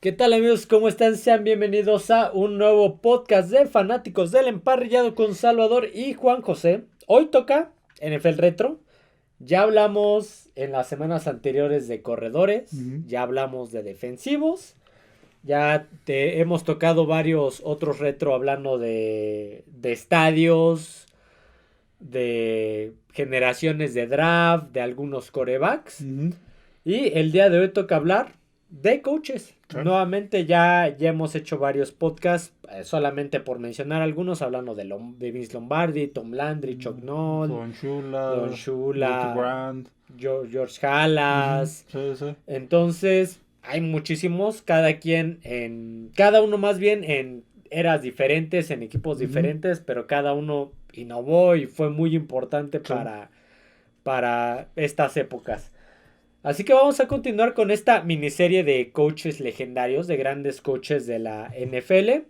¿Qué tal amigos? ¿Cómo están? Sean bienvenidos a un nuevo podcast de fanáticos del emparrillado con Salvador y Juan José. Hoy toca NFL Retro. Ya hablamos en las semanas anteriores de corredores, Ujú. ya hablamos de defensivos, ya te hemos tocado varios otros retro hablando de estadios, de generaciones de draft, de algunos corebacks. Ujú. Y el día de hoy toca hablar de coaches. Sí. Nuevamente ya hemos hecho varios podcasts, solamente por mencionar algunos, hablando de Vince Lombardi, Tom Landry, Chuck Noll, Don Don Shula, Ricky Shula, Brand. George Ujú. Halas. Sí, sí. Entonces, hay muchísimos, cada uno más bien en eras diferentes, en equipos Ujú. diferentes, pero cada uno innovó y fue muy importante Sí. para estas épocas. Así que vamos a continuar con esta miniserie de coaches legendarios, de grandes coaches de la NFL.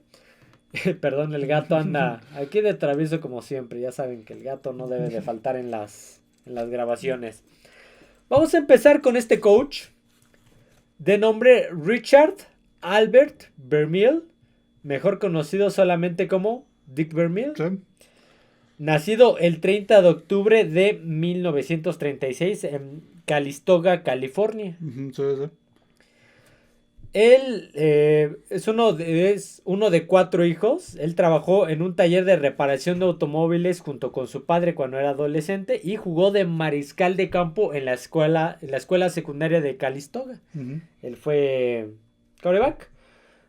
Perdón, el gato anda aquí de travieso como siempre. Ya saben que el gato no debe de faltar en las grabaciones. Vamos a empezar con este coach de nombre Richard Albert Vermeil, mejor conocido solamente como Dick Vermeil. Sí. Nacido el 30 de octubre de 1936 en Calistoga, California. Ujú. Sí, sí. Él es uno de 4 hijos. Él trabajó en un taller de reparación de automóviles junto con su padre cuando era adolescente y jugó de mariscal de campo en la escuela secundaria de Calistoga. Ujú. Él fue quarterback.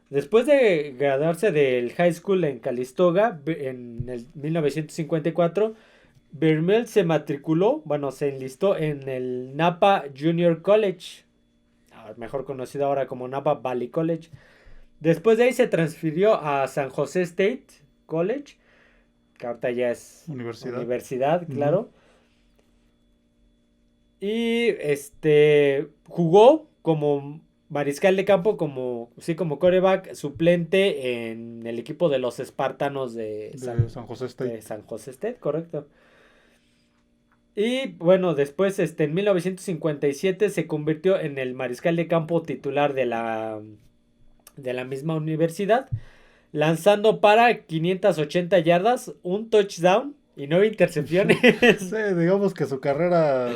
Después de graduarse del high school en Calistoga en el 1954, Vermeil se enlistó en el Napa Junior College, mejor conocido ahora como Napa Valley College. Después de ahí se transfirió a San Jose State College, que ahorita ya es Universidad. universidad, Ujú. claro. Y jugó como mariscal de campo, como quarterback suplente en el equipo de los Espartanos de De San José State. San Jose State, correcto. Y bueno, después en 1957 se convirtió en el mariscal de campo titular de la misma universidad, lanzando para 580 yardas, un touchdown y 9 intercepciones. Sí, digamos que su carrera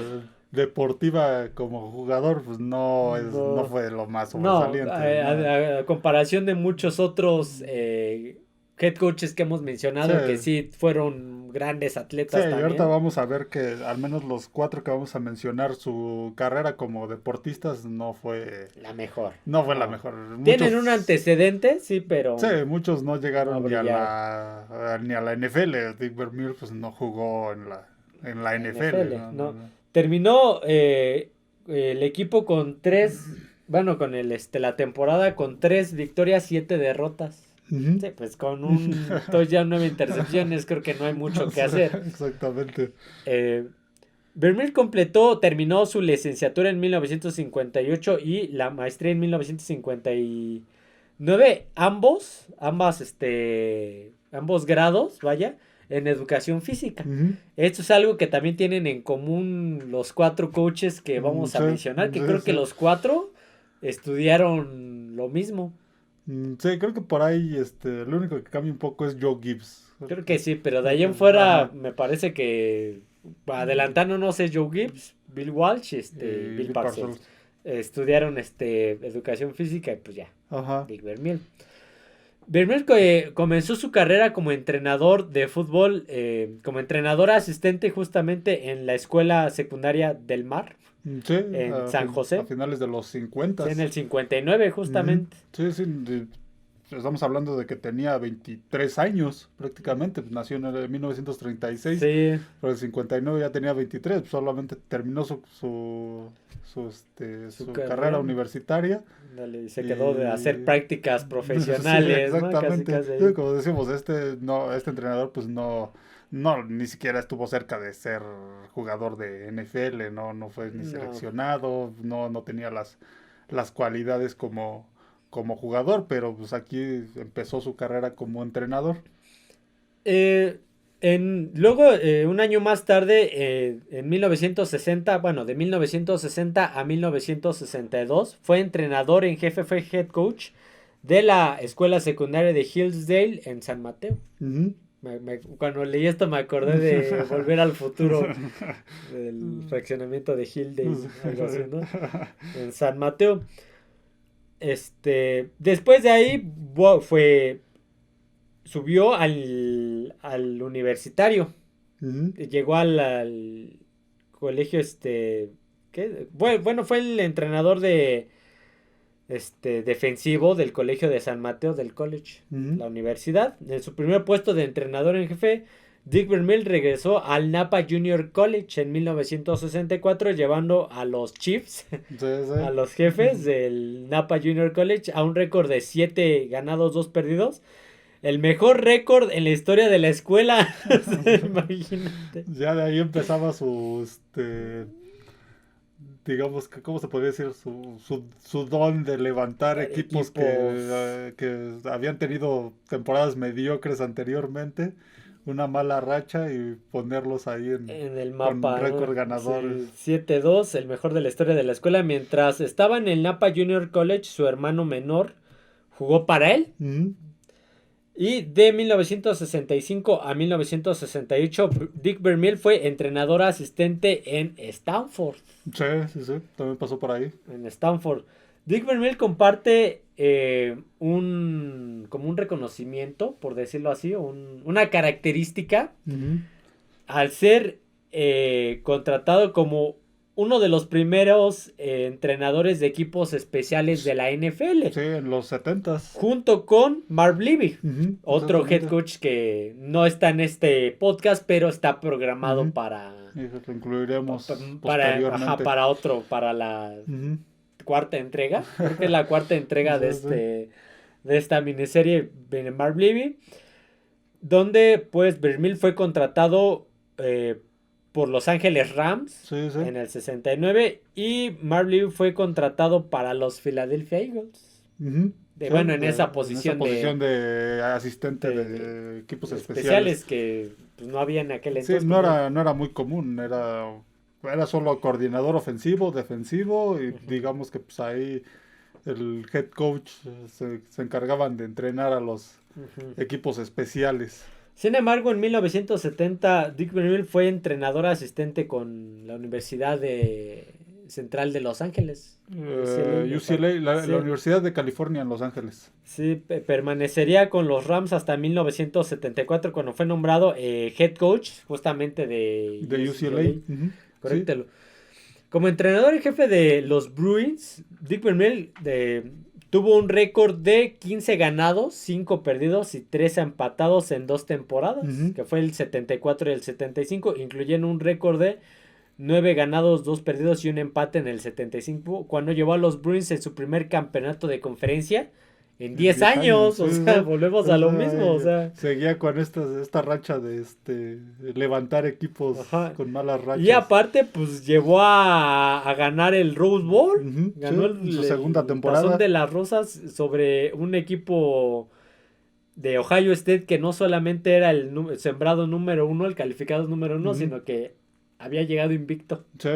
deportiva como jugador pues no No, fue lo más no, sobresaliente, ¿no? a comparación de muchos otros head coaches que hemos Sí. mencionado que sí fueron grandes Sí, atletas y ahorita también. vamos a ver que al menos los cuatro que vamos a mencionar, su carrera como deportistas La mejor, no fue la no. mejor. Tienen un Muchos, antecedente, sí, sí, pero muchos no no llegaron brillaron. ni a la NFL. Dick Vermeer pues no jugó en la La NFL, NFL, no, no, no. no. Terminó el equipo con la temporada con 3 victorias, 7 derrotas. Ujú. Sí, pues con un touchdown, 9 intercepciones, creo que no hay mucho que Sí, hacer. exactamente. Eh, Vermeer terminó su licenciatura en 1958 y la maestría en 1959, ambos grados, vaya, en educación física. Ujú. Esto es algo que también tienen en común los 4 coaches que vamos a Sí, mencionar, que sí, creo que sí. los 4 estudiaron lo mismo. Sí, creo que por ahí lo único que cambia un poco es Joe Gibbs. Creo que sí, pero de ahí en fuera Ajá. me parece que adelantándonos es Joe Gibbs, Bill Walsh, Y Bill Bill Parcells. Parcells. Estudiaron educación física y pues ya, Ajá. Dick Vermeil. Vermeil comenzó su carrera como entrenador de fútbol, como entrenador asistente justamente en la escuela secundaria del Mar, Sí, en San a José, finales de los sí, 50. en el 59 Ujú. justamente. Sí, sí, estamos hablando de que tenía 23 años prácticamente, pues, nació en el 1936, Sí, pero en el 59 ya tenía 23, pues, solamente terminó su su carrera carrera. universitaria Dale, se quedó de hacer y prácticas sí, profesionales, ¿no? Casi, exactamente. casi Sí, ahí. como decimos, este entrenador pues no, ni siquiera estuvo cerca de ser jugador de NFL, no fue ni No. seleccionado, no tenía las cualidades como jugador, pero pues aquí empezó su carrera como entrenador. Eh, Luego, un año más tarde, en 1960, bueno, de 1960 a 1962, fue entrenador en jefe, fue head coach de la escuela secundaria de Hillsdale en San Mateo. Ujú. Cuando leí esto me acordé de Volver al Futuro, del fraccionamiento de Hillsdale, algo así, ¿no? En San Mateo. Después de ahí subió al universitario. Ujú. Llegó al colegio, ¿qué? Bueno, fue el entrenador defensivo del colegio de San Mateo del college, Ujú. la universidad. En su primer puesto de entrenador en jefe, Dick Vermeil regresó al Napa Junior College en 1964, llevando a los Chiefs, Sí, a sí. los jefes del Napa Junior College, a un récord de 7 ganados, 2 perdidos. El mejor récord en la historia de la escuela. Imagínate. Ya de ahí empezaba digamos que, ¿cómo se podría decir? Su don de levantar equipos Equipos que habían tenido temporadas mediocres anteriormente, una mala racha y ponerlos ahí en el con mapa, ¿no? récord ganadores. Sí, 7-2, el mejor de la historia de la escuela. Mientras estaba en el Napa Junior College, su hermano menor jugó para él. Ujú. Y de 1965 a 1968, Dick Vermeil fue entrenador asistente en Stanford. Sí, sí, sí, también pasó por ahí. En Stanford. Dick Vermeil comparte como un reconocimiento, por decirlo así, una característica Ujú. al ser contratado como uno de los primeros entrenadores de equipos especiales de la NFL, Sí, en los 70s. junto con Marv Levy, Ujú, otro head exactamente. coach que no está en este podcast, pero está programado Ujú. para Y eso lo incluiremos ajá, posteriormente. para la Ujú. cuarta entrega. Creo que es la cuarta entrega Sí, sí. de esta miniserie de Marv Levy, donde pues Vermeil fue contratado por Los Ángeles Rams Sí, sí. en el 69 y Marv Levy fue contratado para los Philadelphia Eagles. Ujú. Sí, Bueno, en esa en esa posición posición de asistente de de equipos especiales. especiales que pues, no había en aquel Sí, entonces. no era muy común, era solo coordinador ofensivo, defensivo y digamos que pues ahí el head coach se encargaban de entrenar a los Ujú. equipos especiales. Sin embargo, en 1970, Dick Vermeil fue entrenador asistente con la Universidad Central de Los Ángeles. UCLA, UCLA, la sí, Universidad de California en Los Ángeles. sí, permanecería con los Rams hasta 1974 cuando fue nombrado head coach justamente de De UCLA. UCLA. Ujú. Sí. Correcto. Como entrenador en jefe de los Bruins, Dick Vermeil tuvo un récord de 15 ganados, 5 perdidos y 3 empatados en 2 temporadas, Ujú. que fue el 74 y el 75, incluyendo un récord de 9 ganados, 2 perdidos y un empate en el 75, cuando llevó a los Bruins en su primer campeonato de conferencia en En 10 10 años, años. sí, O sí, sea, sí. volvemos a lo mismo, o Entonces, sea. seguía con esta racha de levantar equipos Ajá. con malas Y rachas. aparte, pues llevó a ganar el Rose Bowl. Ujú, sí, Ganó en su segunda el Tazón temporada. de las Rosas sobre un equipo de Ohio State que no solamente era el sembrado número 1, el calificado número 1, Ujú, sino que había llegado invicto. sí.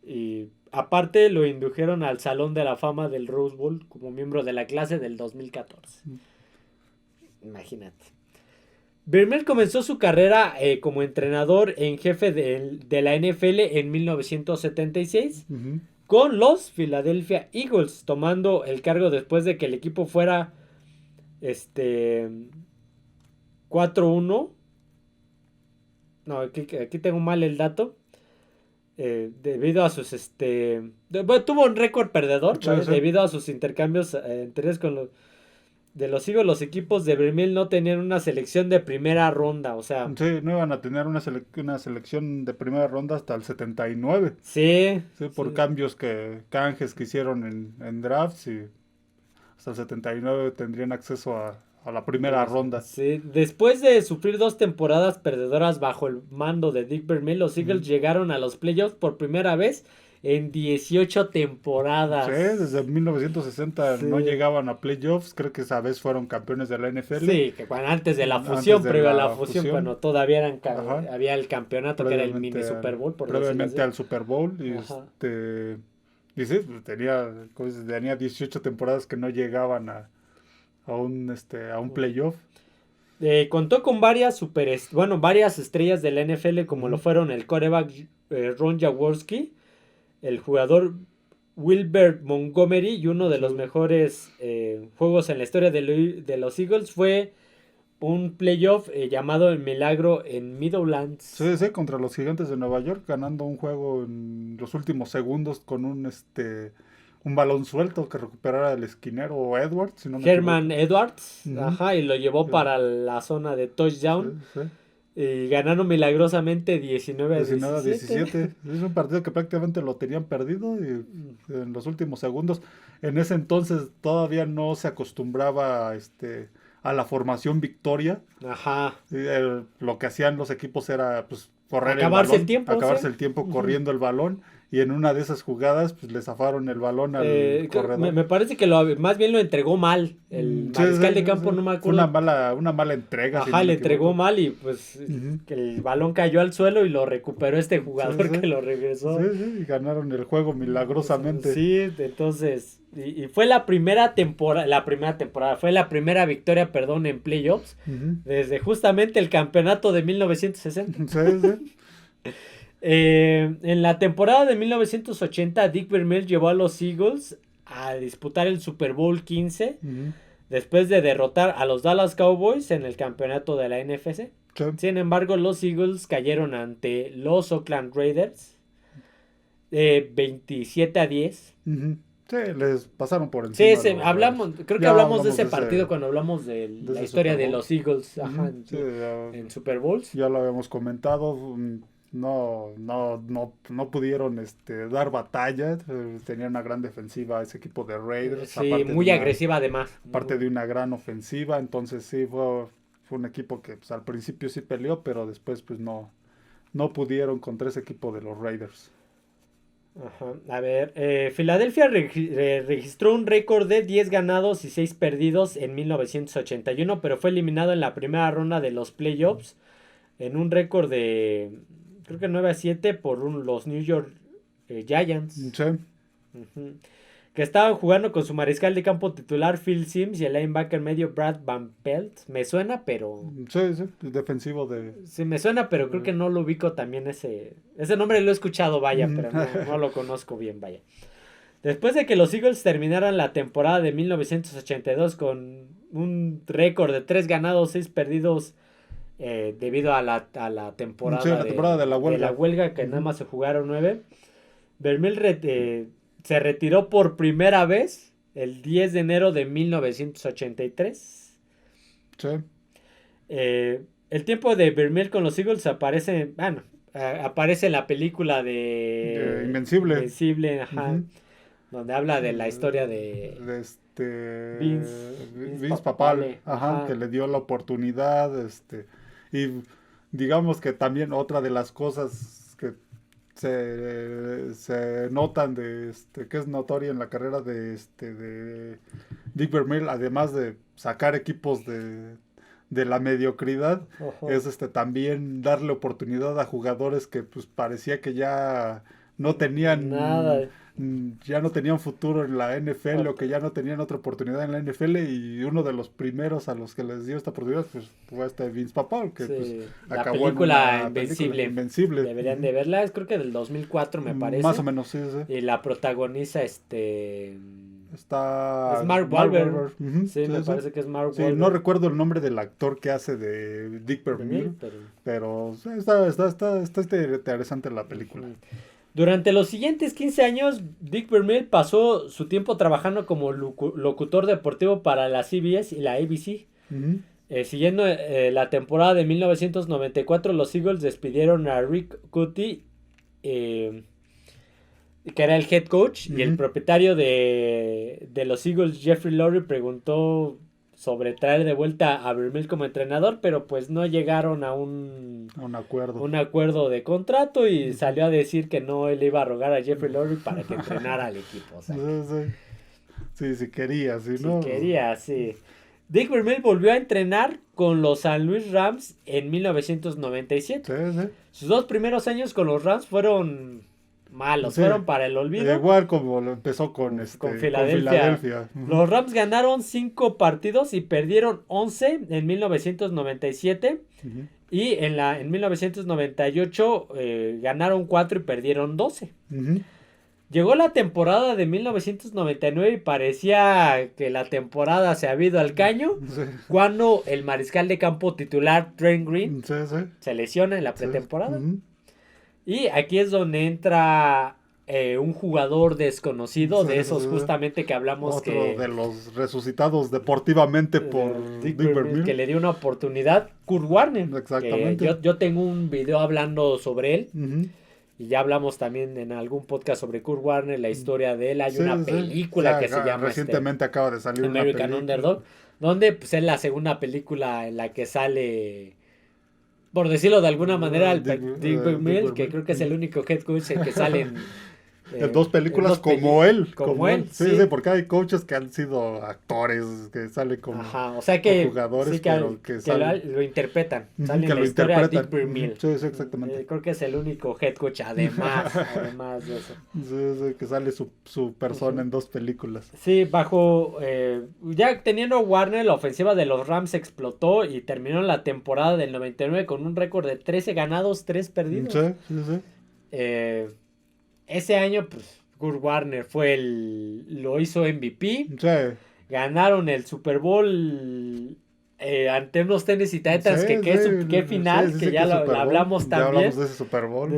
Y aparte lo indujeron al Salón de la Fama del Rose Bowl como miembro de la clase del 2014. Imagínate. Vermeil comenzó su carrera como entrenador en jefe de la NFL en 1976 Ujú, con los Philadelphia Eagles, tomando el cargo después de que el equipo fuera 4-1. No, aquí tengo mal el dato. Debido a sus bueno, tuvo un récord perdedor, sí, ¿vale? sí. Debido a sus intercambios anteriores con los Eagles. Los equipos de Vermeil no tenían una selección de primera ronda, o sea, Sí, no iban a tener una selección de primera ronda hasta el 79. sí, Sí, por sí. cambios canjes que hicieron en drafts y hasta el 79 tendrían acceso a la primera ronda. Sí, después de sufrir 2 temporadas perdedoras bajo el mando de Dick Vermeil, los Eagles Ujú, llegaron a los playoffs por primera vez en 18 temporadas. Sí, desde 1960 Sí. no llegaban a playoffs. Creo que esa vez fueron campeones de la NFL. Sí, que antes de la Antes fusión, de previo a la la fusión, fusión. cuando todavía Ajá. había el campeonato que era el mini Previamente Super Bowl, por decirlo previamente así. al Super Bowl. Ajá. Y sí, pues, tenía 18 temporadas que no llegaban a un playoff. Contó con varias estrellas de la NFL, como lo Ujú. fueron el quarterback Ron Jaworski, el jugador Wilbert Montgomery, y uno de los Sí. mejores juegos en la historia de los Eagles fue un playoff llamado El Milagro en Meadowlands. Sí, sí, contra los Gigantes de Nueva York, ganando un juego en los últimos segundos con un balón suelto que recuperara el esquinero Edwards, si no me Herman equivoco. Edwards, Ujú. ajá, y lo llevó Sí, para la zona de sí, touchdown. sí. Y ganaron milagrosamente 19 a 19 a 17. 17. Es un partido que prácticamente lo tenían perdido y en los últimos segundos. En ese entonces todavía no se acostumbraba a la formación victoria. Ajá. Lo que hacían los equipos era pues correr Acabarse el balón, tiempo, acabarse sí. el tiempo Ujú. corriendo el balón, y en una de esas jugadas pues le zafaron el balón al corredor. Me parece que más bien lo entregó mal. El Sí, mariscal sí, de sí, campo, sí. no me Fue acuerdo. una mala entrega, si Ajá, no le me entregó equivoco. mal y pues Ujú. que el balón cayó al suelo y lo recuperó este Sí, jugador sí. que lo Sí, regresó. sí, y ganaron el juego milagrosamente. Sí, entonces, y fue la primera temporada, fue la primera victoria, perdón, en playoffs, Ujú. desde justamente el campeonato de 1960. Sí, sí. En la temporada de 1980, Dick Vermeil llevó a los Eagles a disputar el Super Bowl 15 Ujú. después de derrotar a los Dallas Cowboys en el campeonato de la NFC. Sí. Sin embargo, los Eagles cayeron ante los Oakland Raiders 27 a 10. Ujú. Sí, les pasaron por Sí, encima los Raiders. creo que Ya hablamos de hablamos ese partido cuando hablamos de de la ese historia Super de Bowl. los Eagles, ajá, Ujú. Sí, en Super Bowls. ya lo habíamos comentado. No pudieron dar batalla. Tenía una gran defensiva ese equipo de Raiders. Sí, muy agresiva además. Aparte de una gran ofensiva. Entonces sí, fue un equipo que pues, al principio sí peleó, pero después pues no pudieron contra ese equipo de los Raiders. Ajá. A ver, Filadelfia registró un récord de 10 ganados y 6 perdidos en 1981, pero fue eliminado en la primera ronda de los playoffs en un récord de, creo que 9 a 7 por los New York Giants. Sí, Ujú. Que estaban jugando con su mariscal de campo titular Phil Simms y el linebacker medio Brad Van Pelt. Me suena, pero... sí, defensivo de... Sí, me suena, pero creo que no lo ubico también ese nombre lo he escuchado, vaya, pero no lo conozco bien, vaya. Después de que los Eagles terminaran la temporada de 1982 con un récord de 3 ganados, 6 perdidos debido a la temporada, Sí, la temporada de la huelga. que nada más se jugaron 9, Vermeil se retiró por primera vez el 10 de enero de 1983. Sí. El tiempo de Vermeil con los Eagles aparece en la película de Invencible. Invencible, ajá, Ujú. donde habla de la historia de Vince Papale, ajá, que le dio la oportunidad, y digamos que también otra de las cosas que se notan que es notoria en la carrera de Dick Vermeil, además de sacar equipos de la mediocridad, Ajá. es también darle oportunidad a jugadores que pues parecía que ya no tenían nada. ya no tenían futuro en la NFL o que ya no tenían otra oportunidad en la NFL, y uno de los primeros a los que les dio esta oportunidad pues fue Vince Papale, que Sí, pues la acabó película en una Invencible. Invencible. Deberían de verla, es creo que del 2004 me parece. Más o menos, sí, sí. Y la protagoniza Está es Mark Wahlberg. Ujú, Sí, me parece que es Mark Sí, Wahlberg. no recuerdo el nombre del actor que hace de Dick Vermeil, pero sí, está interesante la película. Durante los siguientes 15 años, Dick Vermeil pasó su tiempo trabajando como locutor deportivo para la CBS y la ABC. Ujú. Siguiendo la temporada de 1994, los Eagles despidieron a Rick Cutty, que era el head coach, y el Ujú. propietario de los Eagles, Jeffrey Lurie, preguntó sobre traer de vuelta a Vermeil como entrenador, pero pues no llegaron a un acuerdo de contrato y salió a decir que no le iba a rogar a Jeffrey Lurie para que entrenara al equipo. O sea, sí, si quería, si no. Si quería, sí. Dick Vermeil volvió a entrenar con los San Luis Rams en 1997. Sí. Sus 2 primeros años con los Rams fueron malos, fueron para el olvido. Igual como lo empezó con Filadelfia. Los Rams ganaron 5 partidos y perdieron 11 en 1997. Y en 1998 ganaron 4 y perdieron 12. Llegó la temporada de 1999 y parecía que la temporada se había ido al caño. Cuando el mariscal de campo titular, Trent Green, se lesiona en la pretemporada. Y aquí es donde entra un jugador desconocido, de esos justamente que hablamos. Otro de los resucitados deportivamente por Dick Vermeil. Que le dio una oportunidad, Kurt Warner. Exactamente. Yo tengo un video hablando sobre él. Y ya hablamos también en algún podcast sobre Kurt Warner, la historia de él. Hay una película que se llama... Recientemente acaba de salir American Underdog, donde pues, es la segunda película en la que sale... Por decirlo de alguna manera, Dick Vermeil, que creo que es el único head coach en que salen en 2 películas como él. Como él. Sí, porque hay coaches que han sido actores, que salen como o sea que, jugadores, pero que lo interpretan. Salen que la historia de Dick Vermeil. Sí, exactamente. Creo que es el único head coach, además de eso. Sí, que sale su persona en 2 películas. Sí, ya teniendo Warner, la ofensiva de los Rams explotó y terminó la temporada del 99 con un récord de 13 ganados, 3 perdidos. Sí. Ese año, pues, Kurt Warner lo hizo MVP. Sí. Ganaron el Super Bowl ante unos Tennessee Titans. Qué final, que ya lo hablamos también. Ya hablamos de ese Super Bowl.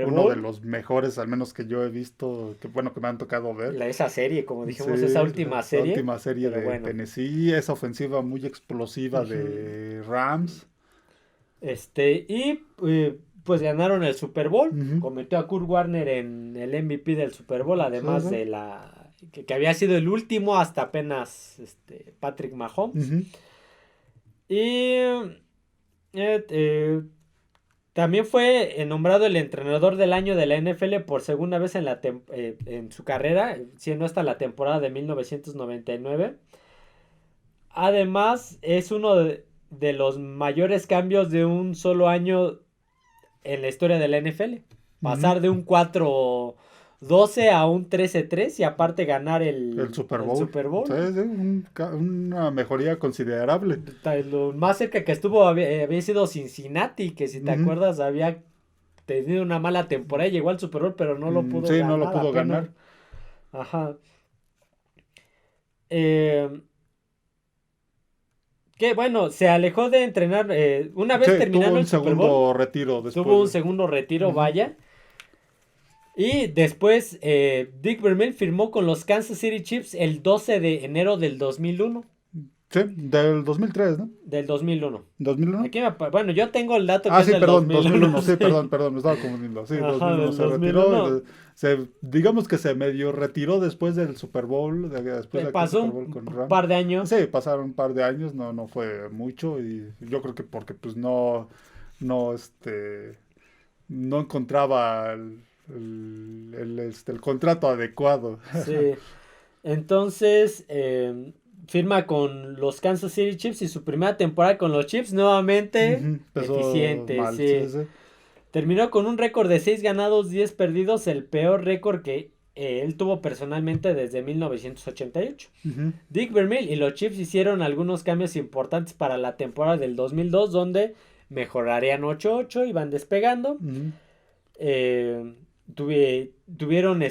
Uno de los mejores, al menos que yo he visto, que me han tocado ver. Esa serie, como dijimos, esa última serie. La última serie de Tennessee, esa ofensiva muy explosiva de Rams. Pues ganaron el Super Bowl. Convirtió a Kurt Warner en el MVP del Super Bowl, además de que había sido el último hasta apenas Patrick Mahomes. Y también fue nombrado el entrenador del año de la NFL por segunda vez en su carrera, siendo hasta la temporada de 1999. Además, es uno de los mayores cambios de un solo año en la historia de la NFL. Pasar de un 4-12 a un 13-3 y aparte ganar el Super Bowl. Sí, una mejoría considerable. Lo más cerca que estuvo había sido Cincinnati, que si te acuerdas había tenido una mala temporada y llegó al Super Bowl, pero no lo pudo ganar. Sí, no lo pudo ganar. Ajá. Que bueno, se alejó de entrenar una vez terminando el Super Bowl. Tuvo un segundo retiro, vaya. Y después Dick Vermeil firmó con los Kansas City Chiefs el 12 de enero del 2001. Sí, del 2003, ¿no? Del 2001. ¿2001? Aquí bueno, yo tengo el dato que es del 2001. Sí, perdón, me estaba confundiendo. Sí, 2001 se retiró. Digamos que se medio retiró después del Super Bowl. Pasó un par de años. Sí, pasaron un par de años, no fue mucho. Y yo creo que porque pues no encontraba el contrato adecuado. Sí, entonces firma con los Kansas City Chiefs y su primera temporada con los Chiefs nuevamente eficiente. Sí. Terminó con un récord de 6 ganados, 10 perdidos, el peor récord que él tuvo personalmente desde 1988. Dick Vermeil y los Chiefs hicieron algunos cambios importantes para la temporada del 2002, donde mejorarían 8-8, iban despegando. Tuvieron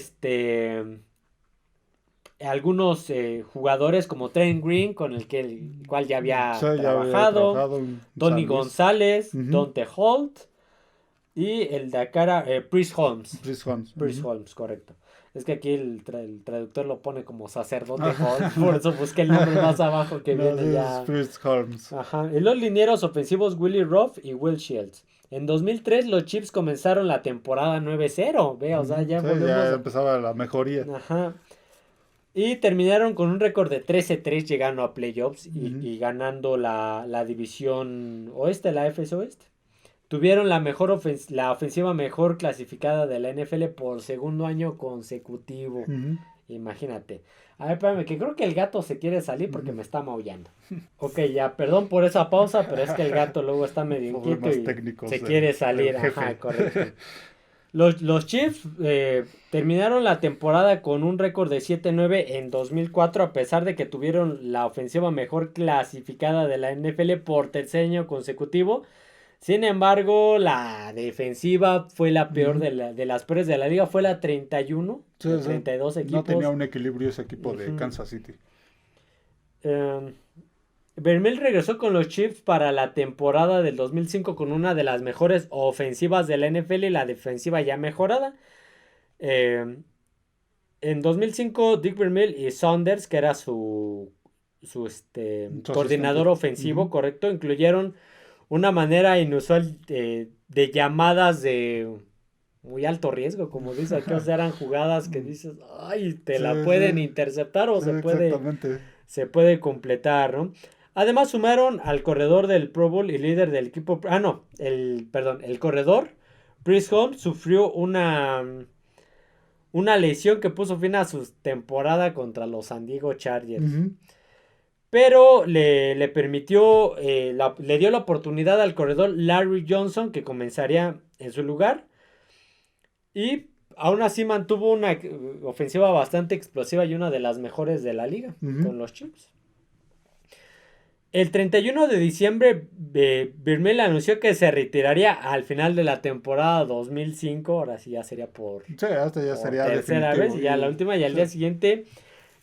algunos jugadores como Trent Green, con el cual ya había trabajado, Tony González, Dante Holt y el de acá Priest Holmes. Priest Holmes, correcto. Es que aquí el traductor lo pone como sacerdote Holmes, por eso busqué el nombre más abajo que viene ya. Priest Holmes. Ajá. Y los linieros ofensivos Willie Ruff y Will Shields. En 2003 los Chiefs comenzaron la temporada 9-0. O sea, ya empezaba la mejoría. Ajá. Y terminaron con un récord de 13-3 llegando a playoffs y Ujú. ganando la división oeste, la AFC Oeste. Tuvieron la ofensiva mejor clasificada de la NFL por segundo año consecutivo. Ujú. Imagínate. A ver, espérame, que creo que el gato se quiere salir porque Ujú. me está maullando. Ok, ya, perdón por esa pausa, pero es que el gato luego está medio inquieto Problemas y técnicos se quiere del salir. Ajá, jefe. correcto. Los Chiefs terminaron la temporada con un récord de 7-9 en 2004 a pesar de que tuvieron la ofensiva mejor clasificada de la NFL por tercer año consecutivo. Sin embargo, la defensiva fue la peor Ujú. de las peores de la liga. Fue la 31 Sí, de sí. 32 No tenía equipos. un equilibrio ese equipo de Ujú. Kansas City. Eh, Vermel regresó con los Chiefs para la temporada del 2005 con una de las mejores ofensivas de la NFL y la defensiva ya mejorada. Eh, en 2005, Dick Vermeil y Saunders, que era su Su asistente. coordinador ofensivo, Ujú. correcto, incluyeron una manera inusual de llamadas de muy alto riesgo, como dice aquí, o sea, eran jugadas que dices, ay, te Sí, la pueden sí, interceptar o sí, exactamente. se puede completar, ¿no? Además sumaron al corredor del Pro Bowl y líder del equipo, no, perdón, el corredor, Chris Holmes, sufrió una lesión que puso fin a su temporada contra los San Diego Chargers. Ujú. Pero le permitió, le dio la oportunidad al corredor Larry Johnson, que comenzaría en su lugar. Y aún así mantuvo una ofensiva bastante explosiva y una de las mejores de la liga Ujú. con los Chiefs. El 31 de diciembre, Birmel anunció que se retiraría al final de la temporada 2005. Ahora sí ya sería Sí, hasta ya por sería tercera vez. definitivo. Y ya la Y, última, y al sí. día siguiente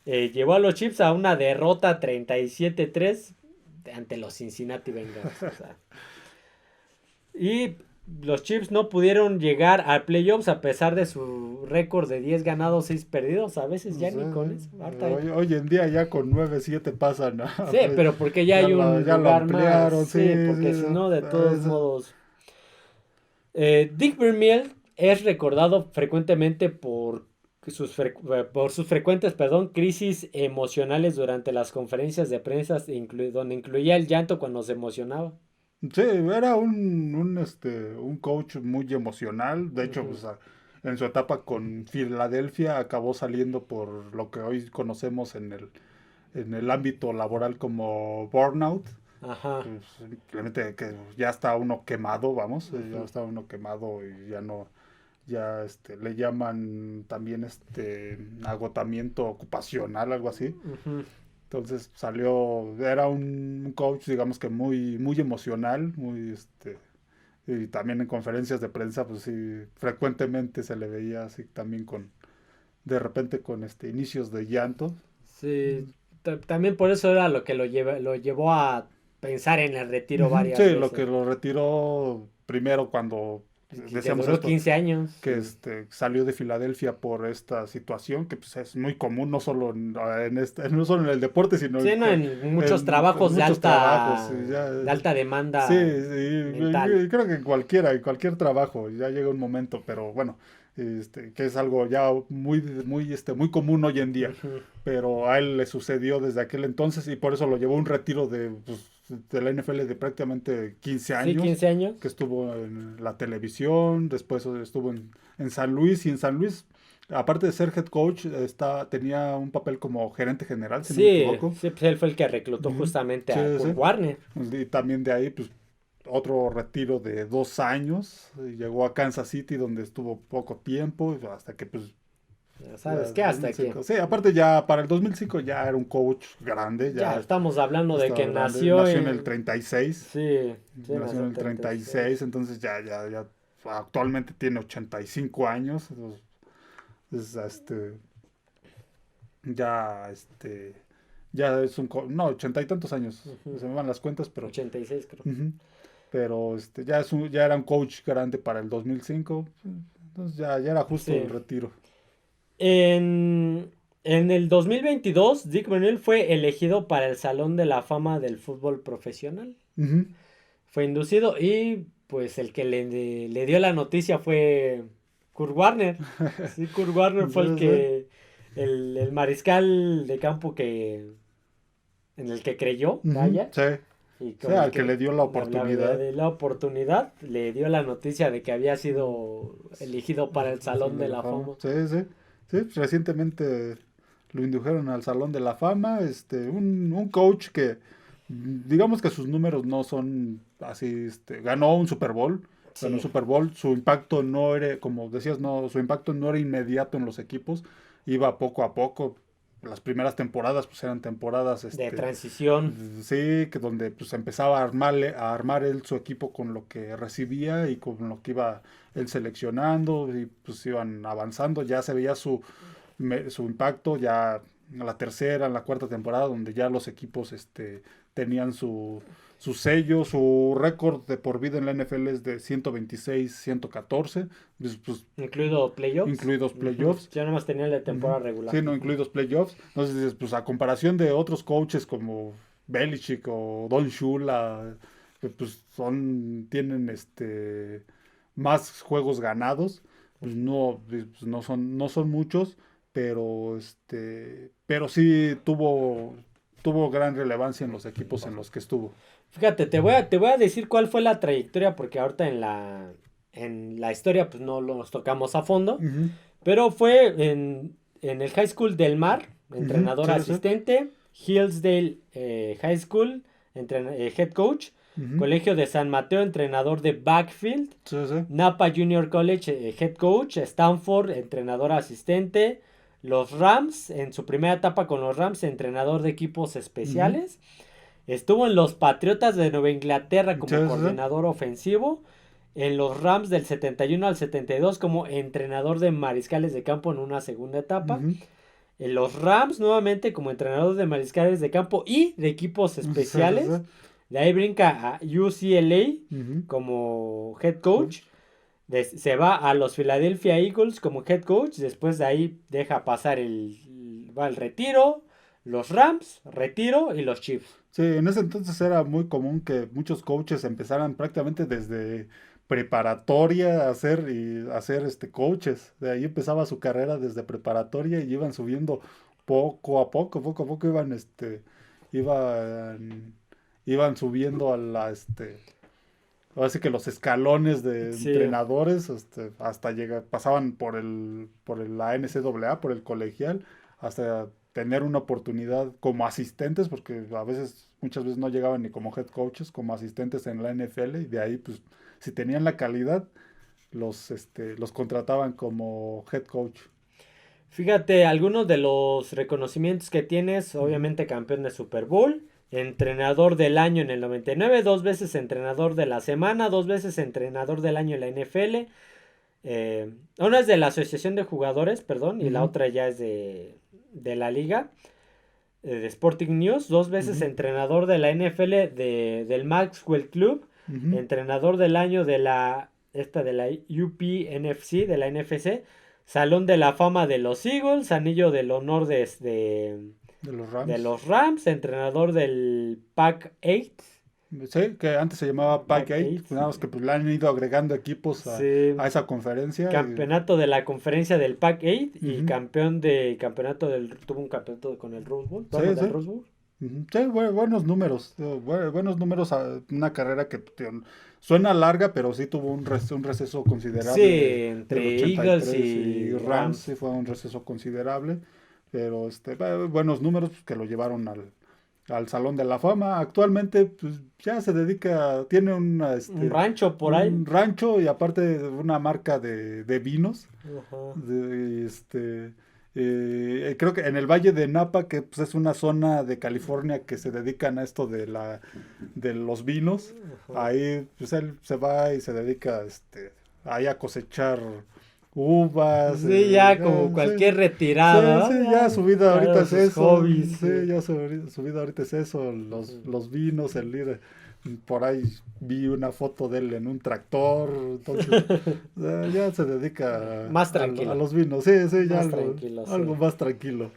llevó a los Chiefs a una derrota 37-3 ante los Cincinnati Bengals. O sea, y los Chiefs no pudieron llegar a playoffs a pesar de su récord de 10 ganados, 6 perdidos. A veces O ya sea, ni con eso. hoy en día ya con 9-7 pasan. Sí, pero porque ya hay un Ya lo lugar más. ampliaron, sí, Sí, sí. porque si no, de todos Eso. modos. Dick Vermeil es recordado frecuentemente por sus frecuentes, perdón, crisis emocionales durante las conferencias de prensa, donde incluía el llanto cuando se emocionaba. Sí, era un coach muy emocional. De hecho, Ujú. pues, en su etapa con Filadelfia acabó saliendo por lo que hoy conocemos en el ámbito laboral como burnout. Ajá. Pues simplemente que ya está uno quemado, vamos, ya Ujú, está uno quemado y ya no, ya le llaman también agotamiento ocupacional, algo así. ujú. Entonces salió, era un coach, digamos que muy, muy emocional, muy y también en conferencias de prensa, pues sí, frecuentemente se le veía así también de repente con inicios de llanto. Sí, también por eso era lo que lo llevó a pensar en el retiro Ujú. varias Sí, lo veces. que lo retiró primero cuando Que decíamos duró esto, 15 años. que salió de Filadelfia por esta situación, que pues es muy común, no solo no solo en el deporte, sino Sí, no, en muchos en trabajos muchos trabajos. Y ya, de alta sí, demanda mental. y creo que en cualquier trabajo ya llega un momento, pero bueno, que es algo ya muy, muy, muy común hoy en día. Ujú. Pero a él le sucedió desde aquel entonces y por eso lo llevó a un retiro de la NFL de prácticamente 15 Sí, años, 15 años. que estuvo en la televisión, después estuvo en San Luis, y en San Luis, aparte de ser head coach, tenía un papel como gerente general, si no me Sí, equivoco. sí, pues él fue el que reclutó Ujú. justamente Sí, a sí, Kurt sí. Warner. Y también de ahí, pues, otro retiro de 2 años. Y llegó a Kansas City, donde estuvo poco tiempo, hasta que, pues, Ya ya ¿sabes qué? Hasta aquí. 2005. Sí, aparte ya para el 2005 ya era un coach grande, Ya ya estamos hablando de estaba que grande. nació Nació en el en... 36. Sí, sí, Nació nació en en el 36. 36, entonces ya actualmente tiene 85 años. Entonces, ya, ya es no, 80 y tantos años. Ujú. Se me van las cuentas, pero, 86 creo. ujú. Pero ya era un coach grande para el 2005. Entonces ya era justo el Sí. retiro. En el 2022, Dick Vermeil fue elegido para el Salón de la Fama del Fútbol Profesional. Ujú. Fue inducido y pues el que le dio la noticia fue Kurt Warner. Sí, Kurt Warner fue el Sí, sí. que el mariscal de campo en el que creyó, vaya. Sí. Y O sea, al que le dio la oportunidad. La oportunidad, le dio la noticia de que había sido elegido para el Salón de la Fama. Sí, sí. Sí, pues, recientemente lo indujeron al Salón de la Fama. Un coach que, digamos que sus números no son así, ganó un Super Bowl. Ganó un Sí, Super Bowl. Su impacto no era, como decías, no, su impacto no era inmediato en los equipos. Iba poco a poco. Las primeras temporadas, pues eran temporadas, de transición. sí, que donde pues empezaba a armar él su equipo con lo que recibía y con lo que iba él seleccionando y pues iban avanzando, ya se veía su impacto ya en la tercera, en la cuarta temporada, donde ya los equipos tenían su sello, su récord de por vida en la NFL es de 126-114, pues, Incluido playoffs. incluidos playoffs. Yo nada más tenía la temporada Ujú. regular. Sí, no incluidos playoffs. Entonces, dices, pues a comparación de otros coaches como Belichick o Don Shula, pues tienen más juegos ganados. Pues no son muchos, pero sí tuvo gran relevancia en los equipos en los que estuvo. Fíjate, te voy a decir cuál fue la trayectoria, porque ahorita en la historia pues no nos tocamos a fondo, Ujú, pero fue en el High School del Mar, ujú, entrenador sí, sí. asistente, Hillsdale High School, head coach, Ujú, Colegio de San Mateo, entrenador de backfield, sí, sí. Napa Junior College, head coach, Stanford, entrenador asistente, los Rams, en su primera etapa con los Rams, entrenador de equipos Ujú, especiales. Estuvo en los Patriotas de Nueva Inglaterra sí, como sí, sí. coordinador ofensivo. En los Rams del 71 al 72 como entrenador de mariscales de campo en una segunda etapa. Ujú, En los Rams nuevamente como entrenador de mariscales de campo y de equipos sí, sí, especiales. sí. De ahí brinca a UCLA Ujú, como head coach. coach. Se va a los Philadelphia Eagles como head coach. Después de ahí deja pasar va el retiro. Los Rams, retiro y los Chiefs. Sí, en ese entonces era muy común que muchos coaches empezaran prácticamente desde preparatoria a ser coaches. De ahí empezaba su carrera desde preparatoria y iban subiendo poco a poco iban, iban subiendo ahora sí que los escalones de Sí. entrenadores, hasta pasaban la NCAA, por el colegial, hasta tener una oportunidad como asistentes, porque muchas veces no llegaban ni como head coaches, como asistentes en la NFL, y de ahí, pues, si tenían la calidad, los contrataban como head coach. Fíjate, algunos de los reconocimientos que tienes, Ujú, obviamente campeón de Super Bowl, entrenador del año en el 99, dos veces entrenador de la semana, dos veces entrenador del año en la NFL. Una es de la Asociación de Jugadores, perdón, y la ujú, otra ya es de la liga, de Sporting News, dos veces ujú, entrenador de la NFL del Maxwell Club, ujú. entrenador del año de la UPNFC, de la NFC, Salón de la Fama de los Eagles, Anillo del Honor De los de Rams. los Rams, entrenador del Pack 8, Sí, que antes se llamaba Pack Pack 8, 8, nada más que pues, le han ido agregando equipos a sí, esa conferencia. campeonato de la conferencia del Pack 8 y Ujú. campeón de campeonato tuvo un campeonato con el Rose Bowl, Sí, bueno, sí. del Rose Bowl. Ujú. Sí, buenos números. Buenos números a una carrera que suena larga, pero sí tuvo un receso Sí, considerable del entre Eagles 83 y y Rams, sí Rams. fue un receso considerable, pero buenos números pues, que lo llevaron al Salón de la Fama. Actualmente pues ya tiene Un rancho por ahí. un rancho y aparte una marca de vinos. Ajá, De, creo que en el Valle de Napa, que pues, es una zona de California que se dedican a esto de los vinos, ajá. ahí pues él se va y se dedica ahí a cosechar uvas, Sí, ya ya, como sí, cualquier sí, retirado, ¿no? sí, Ya ya su vida ahorita cada es sus eso, hobbies. sí, ya su vida ahorita es eso, Ujú. los vinos, el ir, por ahí vi una foto de él en un tractor, entonces ya se dedica Más a tranquilo, los vinos, sí, sí, ya más algo, tranquilo, sí. algo más tranquilo.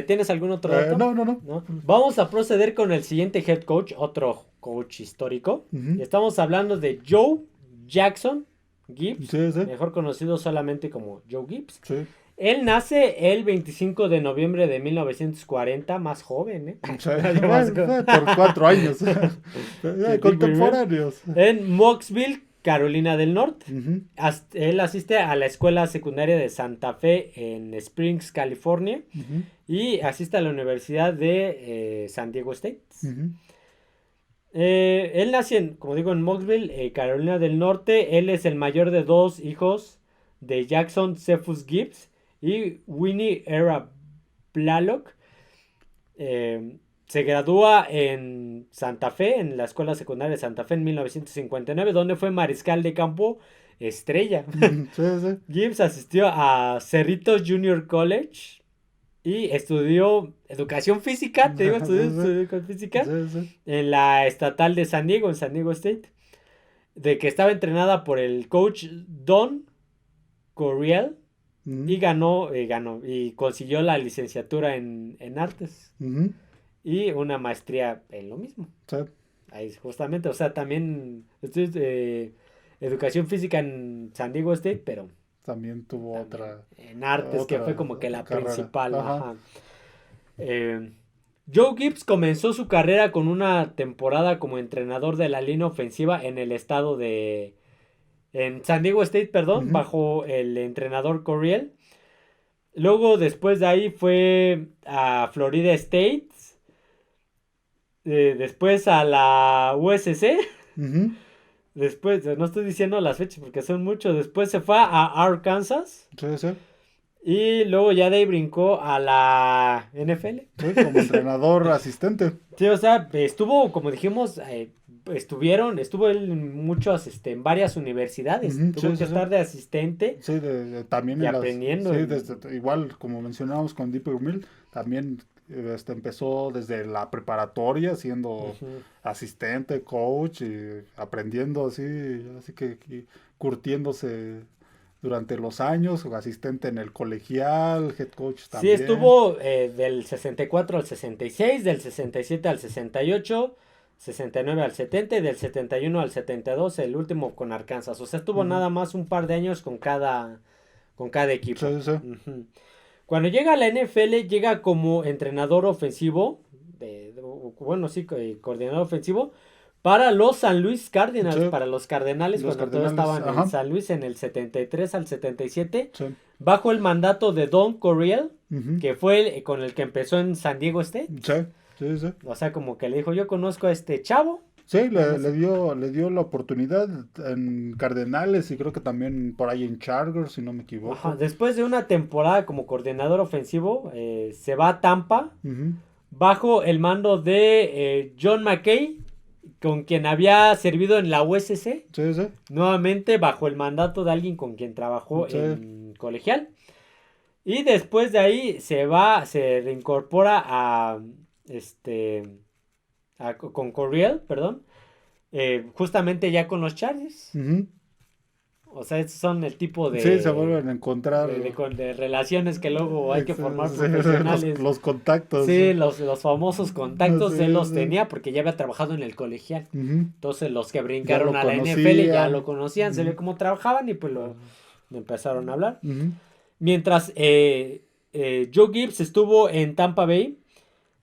¿Tienes algún otro dato? No, no, no. ¿No? Vamos a proceder con el siguiente head coach, otro coach histórico. Ujú, Estamos hablando de Joe Jackson Gibbs, sí, sí, mejor conocido solamente como Joe Gibbs. sí. Él nace el 25 de noviembre de 1940, más joven, ¿eh? O sea, por 4 años. Contemporáneos. En Mocksville, Carolina del Norte. Ujú, Él asiste a la escuela secundaria de Santa Fe en Springs, California. ujú, Y asiste a la Universidad de San Diego State. ujú, Él nació, como digo, en Mocksville, Carolina del Norte. Él es el mayor de 2 hijos de Jackson Cephus Gibbs y Winnie Era Blalock. Se gradúa en Santa Fe, en la escuela secundaria de Santa Fe en 1959, donde fue mariscal de campo estrella. ujú. Sí, sí. Gibbs asistió a Cerritos Junior College y estudió educación física, te digo, estudió educación física Sí, sí. en la estatal de San Diego, en San Diego State, de que estaba entrenada por el coach Don Coryell Ujú, y ganó y consiguió la licenciatura en artes ujú. y una maestría en lo mismo. Sí, Ahí justamente, o sea, también estudió educación física en San Diego State, pero también tuvo también otra, en artes, que fue como que la carrera. principal. Ajá. Ajá. Joe Gibbs comenzó su carrera con una temporada como entrenador de la línea ofensiva en San Diego State, perdón, Ujú, bajo el entrenador Coryell. Luego, después de ahí, fue a Florida State. Después a la USC. ujú. Después, no estoy diciendo las fechas porque son muchos. Después se fue a Arkansas. Sí, sí. Y luego ya de ahí brincó a la NFL. Sí, como entrenador asistente. Sí, o sea, estuvo, como dijimos, estuvo él en varias universidades. Ujú, Tuvo sí, que sí, sí. estar de asistente Sí, también y en aprendiendo. sí, igual como mencionábamos con Deeper Mill, también empezó desde la preparatoria siendo Ujú. asistente, coach y aprendiendo así que curtiéndose durante los años, asistente en el colegial, head coach Sí, también. estuvo del 64 al 66, del 67 al 68, 69 al 70 y del 71 al 72, el último con Arkansas. O sea, estuvo Ujú. nada más un par de años con cada equipo. Sí, sí. Ujú. Cuando llega a la NFL, llega como entrenador ofensivo, bueno, sí, coordinador ofensivo, para los San Luis Cardinals, Sí, para los Cardenales, los cuando todos Cardenales, estaban en ajá. San Luis en el 73 al 77, Sí. bajo el mandato de Don Coryell, Ujú. que fue con el que empezó en San Diego State. Sí, sí, sí. O sea, como que le dijo, yo conozco a este chavo. Sí, Nada más. le dio la oportunidad en Cardenales y creo que también por ahí en Chargers, si no me Ajá, equivoco. después de una temporada como coordinador ofensivo, se va a Tampa Ujú. bajo el mando de John McKay, con quien había servido en la USC, Sí, sí, nuevamente bajo el mandato de alguien con quien trabajó sí. en colegial. Y después de ahí se reincorpora con Coryell, perdón, justamente ya con los Chargers. Ujú. O sea, estos son el tipo Sí, se vuelven a encontrar de relaciones que luego hay que formar sí, profesionales. los contactos. Sí, los famosos contactos Sí, él los sí. tenía porque ya había trabajado en el colegial. Ujú. Entonces los que Ya brincaron lo a la NFL ya conocían. lo conocían, se ve Ujú. cómo trabajaban y pues lo empezaron a hablar. Ujú. Mientras Joe Gibbs estuvo en Tampa Bay,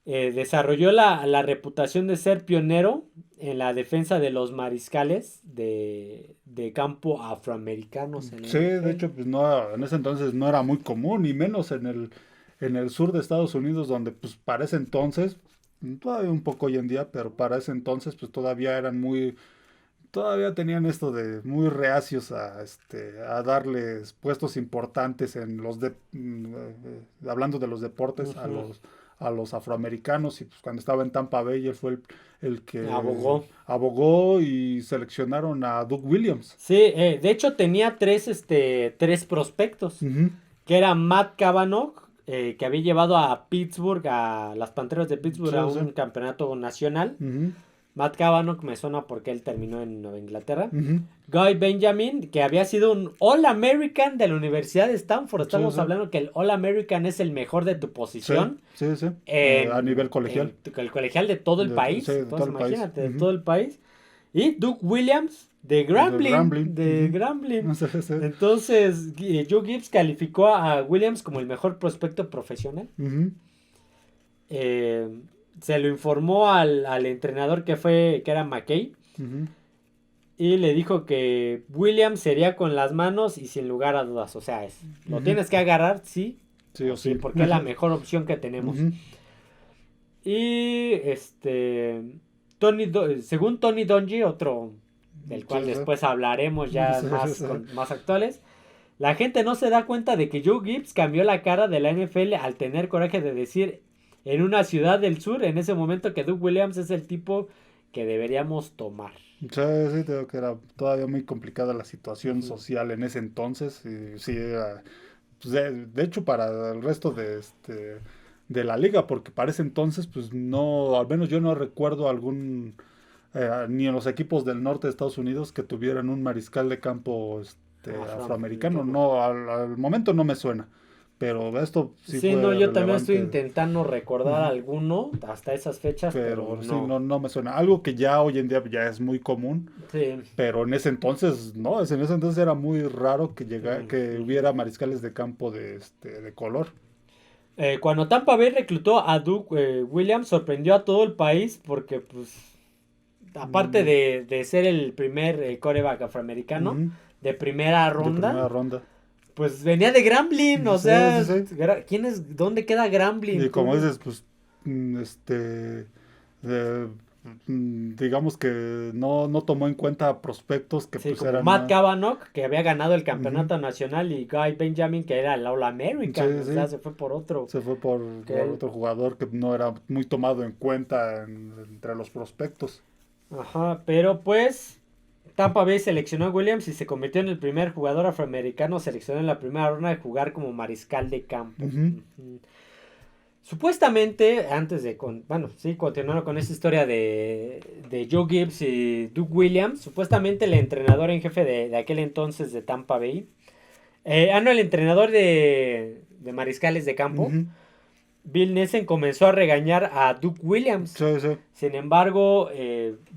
desarrolló la reputación de ser pionero en la defensa de los mariscales de campo afroamericanos en la Sí, de NFL. hecho, pues no, en ese entonces no era muy común, y menos en el sur de Estados Unidos, donde pues para ese entonces, todavía un poco hoy en día, pero para ese entonces pues todavía eran todavía tenían esto de muy reacios a darles puestos importantes en hablando de los deportes, Ujú. a los afroamericanos, y pues cuando estaba en Tampa Bay él fue el que Abogó. abogó y seleccionaron a Doug Williams. Sí, de hecho tenía tres prospectos, Ujú. que era Matt Cavanaugh, que había llevado a Pittsburgh, a las Panteras de Pittsburgh, a Sí, sí. un campeonato nacional. Ujú, Matt Cavanaugh me suena porque él terminó en Nueva Inglaterra. ujú. Guy Benjamin, que había sido un All-American de la Universidad de Stanford. Sí, Estamos sí. hablando que el All-American es el mejor de tu Sí, posición sí, sí. A en nivel colegial. el colegial de todo el país. Sí, de todo Entonces, el país. imagínate, de Ujú, todo el país. Y Duke Williams de Grambling. Ujú. Grambling. Sí, sí. Entonces, Joe Gibbs calificó a Williams como el mejor prospecto profesional. Ujú. Eh, Se lo informó al entrenador que era McKay. Ujú. Y le dijo que Williams sería con las manos y sin lugar a dudas. O sea, lo Ujú. tienes que agarrar, sí. Sí o Sí, sí. porque es la mejor opción que tenemos. Ujú. Y según Tony Dungy, otro del cual Sí, sí. después hablaremos ya Sí, sí, más, sí. más actuales, la gente no se da cuenta de que Joe Gibbs cambió la cara de la NFL al tener coraje de decir en una ciudad del sur en ese momento que Doug Williams es el tipo que deberíamos tomar. Sí, sí, te digo que era todavía muy complicada la situación Ujú. social en ese entonces. Y sí, era, pues, de hecho, para el resto de la liga, porque para ese entonces, pues no, al menos yo no recuerdo algún, ni en los equipos del norte de Estados Unidos que tuvieran un mariscal de campo afroamericano. Afroamericano. No, al momento no me suena, pero esto sí Sí, no, fue yo también estoy relevante. intentando recordar Ujú. alguno hasta esas fechas, pero Pero sí, no. no, no me suena. Algo que ya hoy en día ya es muy común. Sí. Pero en ese entonces, no, en ese entonces era muy raro que Ujú. hubiera mariscales de campo de color. Cuando Tampa Bay reclutó a Duke Williams, sorprendió a todo el país porque, pues, aparte Mm, de ser el primer quarterback afroamericano ujú. de primera De ronda, primera ronda. pues venía de Grambling, o Sí, sí, sea, sí. ¿dónde queda Y Grambling? como dices, pues, eh, digamos que no tomó en cuenta prospectos que Sí, pues como eran Matt más. Kavanaugh, que había ganado el Ujú. campeonato nacional, y Guy Benjamin, que era el All-American, Sí, o sea, sí. se fue por otro. Se fue Que por él, otro jugador que no era muy tomado en cuenta entre los prospectos. ajá, pero pues Tampa Bay seleccionó a Williams y se convirtió en el primer jugador afroamericano seleccionado en la primera ronda de jugar como mariscal de campo. Ujú. Ujú. Supuestamente, antes de, bueno, sí, continuando con esta historia de Joe Gibbs y Doug Williams, supuestamente el entrenador en jefe de aquel entonces de Tampa Bay, no, el entrenador de mariscales de campo, Ujú. Bill Nissen comenzó a regañar a Doug Williams. Sí, sí. Sin embargo,